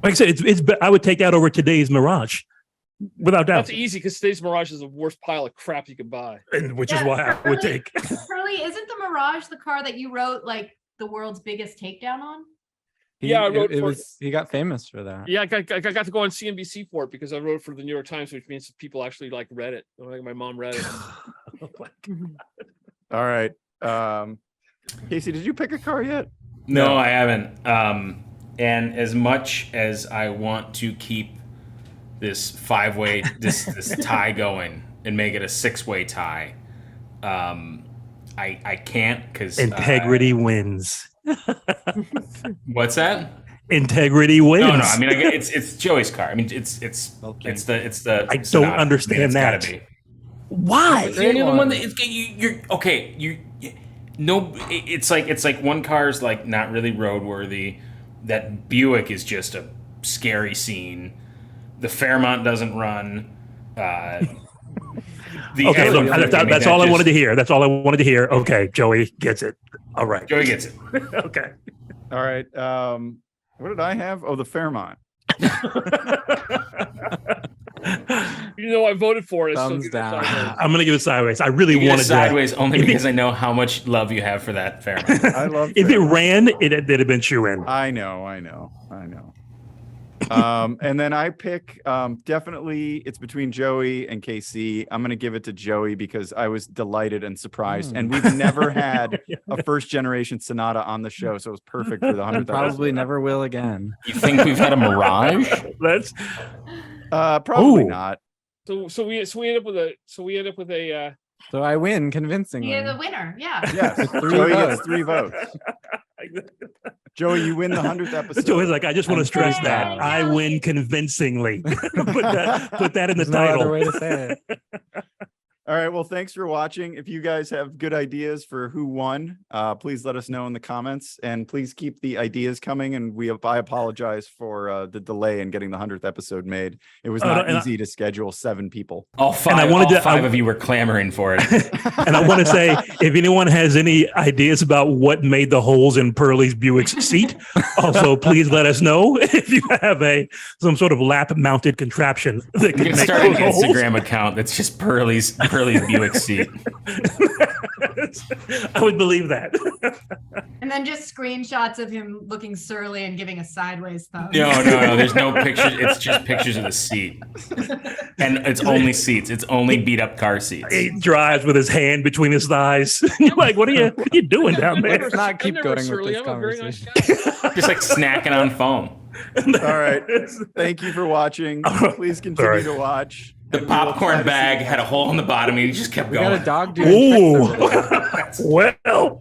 like I said, I would take that over today's Mirage, without doubt. That's easy because today's Mirage is the worst pile of crap you could buy. And which is Yeah, why I would Pearley- take. Pearley, isn't the Mirage the car that you wrote like the world's biggest takedown on? Yeah, I wrote it for- was. He got famous for that. Yeah, I got to go on CNBC for it because I wrote for the New York Times, which means people actually like read it. Like my mom read it. All right. Casey, did you pick a car yet? no, I haven't. And as much as I want to keep this 5-way this tie going and make it a 6-way tie, I can't because Integrity wins. what's that? Integrity wins. No. I mean, it's Joey's car. I mean, it's the I don't Sonata. understand It's gotta that. be. Why? It's the only one that you're okay. No, it's like one car's like not really roadworthy. That Buick is just a scary scene. The Fairmont doesn't run. Okay, Everett- look, I mean, that's that all I just- wanted to hear. That's all I wanted to hear. Okay, Joey gets it. All right. Joey gets it. Okay. All right. What did I have? Oh, the Fairmont. You know, I voted for it. Thumbs down. I'm gonna give it sideways. I really You get wanted it sideways that. only If it- because I know how much love you have for that Fairmont. I love If it Fairmont. ran, it'd have been shoe in. I know. And then I pick definitely it's between Joey and KC. I'm gonna give it to Joey because I was delighted and surprised. And we've never had a first generation Sonata on the show, so it was perfect for the 100th Probably never will again. You think we've had a Mirage? That's probably Ooh. not. So we end up with a So I win convincingly. You're the winner. Yeah. Yes. Three Joey gets votes. 3 votes. Joey, you win the 100th episode. Joey's like, I just want to stress Yay. that I win convincingly. put that in the There's no other title. way to say it. All All right. Well, thanks for watching. If you guys have good ideas for who won, please let us know in the comments, and please keep the ideas coming. And I apologize for the delay in getting the 100th episode made. It was not easy to schedule 7 people. All five of you were clamoring for it. And I want to say, if anyone has any ideas about what made the holes in Pearley's Buick's seat, also please let us know if you have some sort of lap-mounted contraption that You can can make start an those holes. Instagram account that's just Pearley's Buick seat. I would believe that. And then just screenshots of him looking surly and giving a sideways thumb. No. There's no pictures. It's just pictures of the seat, and it's only seats. It's only beat up car seats. He drives with his hand between his thighs. You're like, what are you doing down there? Let's not keep I'm never going with surly. this I'm a very nice conversation. guy. Just like snacking on foam. All right. Thank you for watching. Please continue to watch. The popcorn bag had a hole in the bottom, and he just kept We got going. a dog doing tricks over there. Well,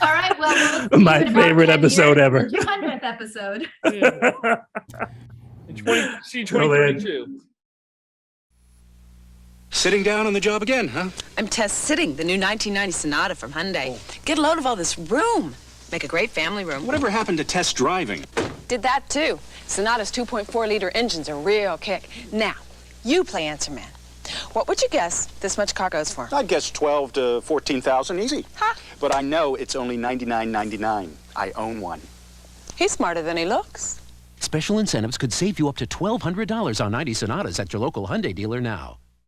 All right. Well, we'll see you My in about favorite 10 episode years ever. for the 200th episode. In 2022. Sitting down on the job again, huh? I'm test sitting the new 1990 Sonata from Hyundai. Get a load of all this room. Make a great family room. Whatever happened to test driving? Did that too. Sonata's 2.4-liter engine's a real kick. Now, you play answer man. What would you guess this much car goes for? I'd guess 12 to 14,000, easy. Huh? But I know it's only $99.99. I own one. He's smarter than he looks. Special incentives could save you up to $1,200 on 90 Sonatas at your local Hyundai dealer now.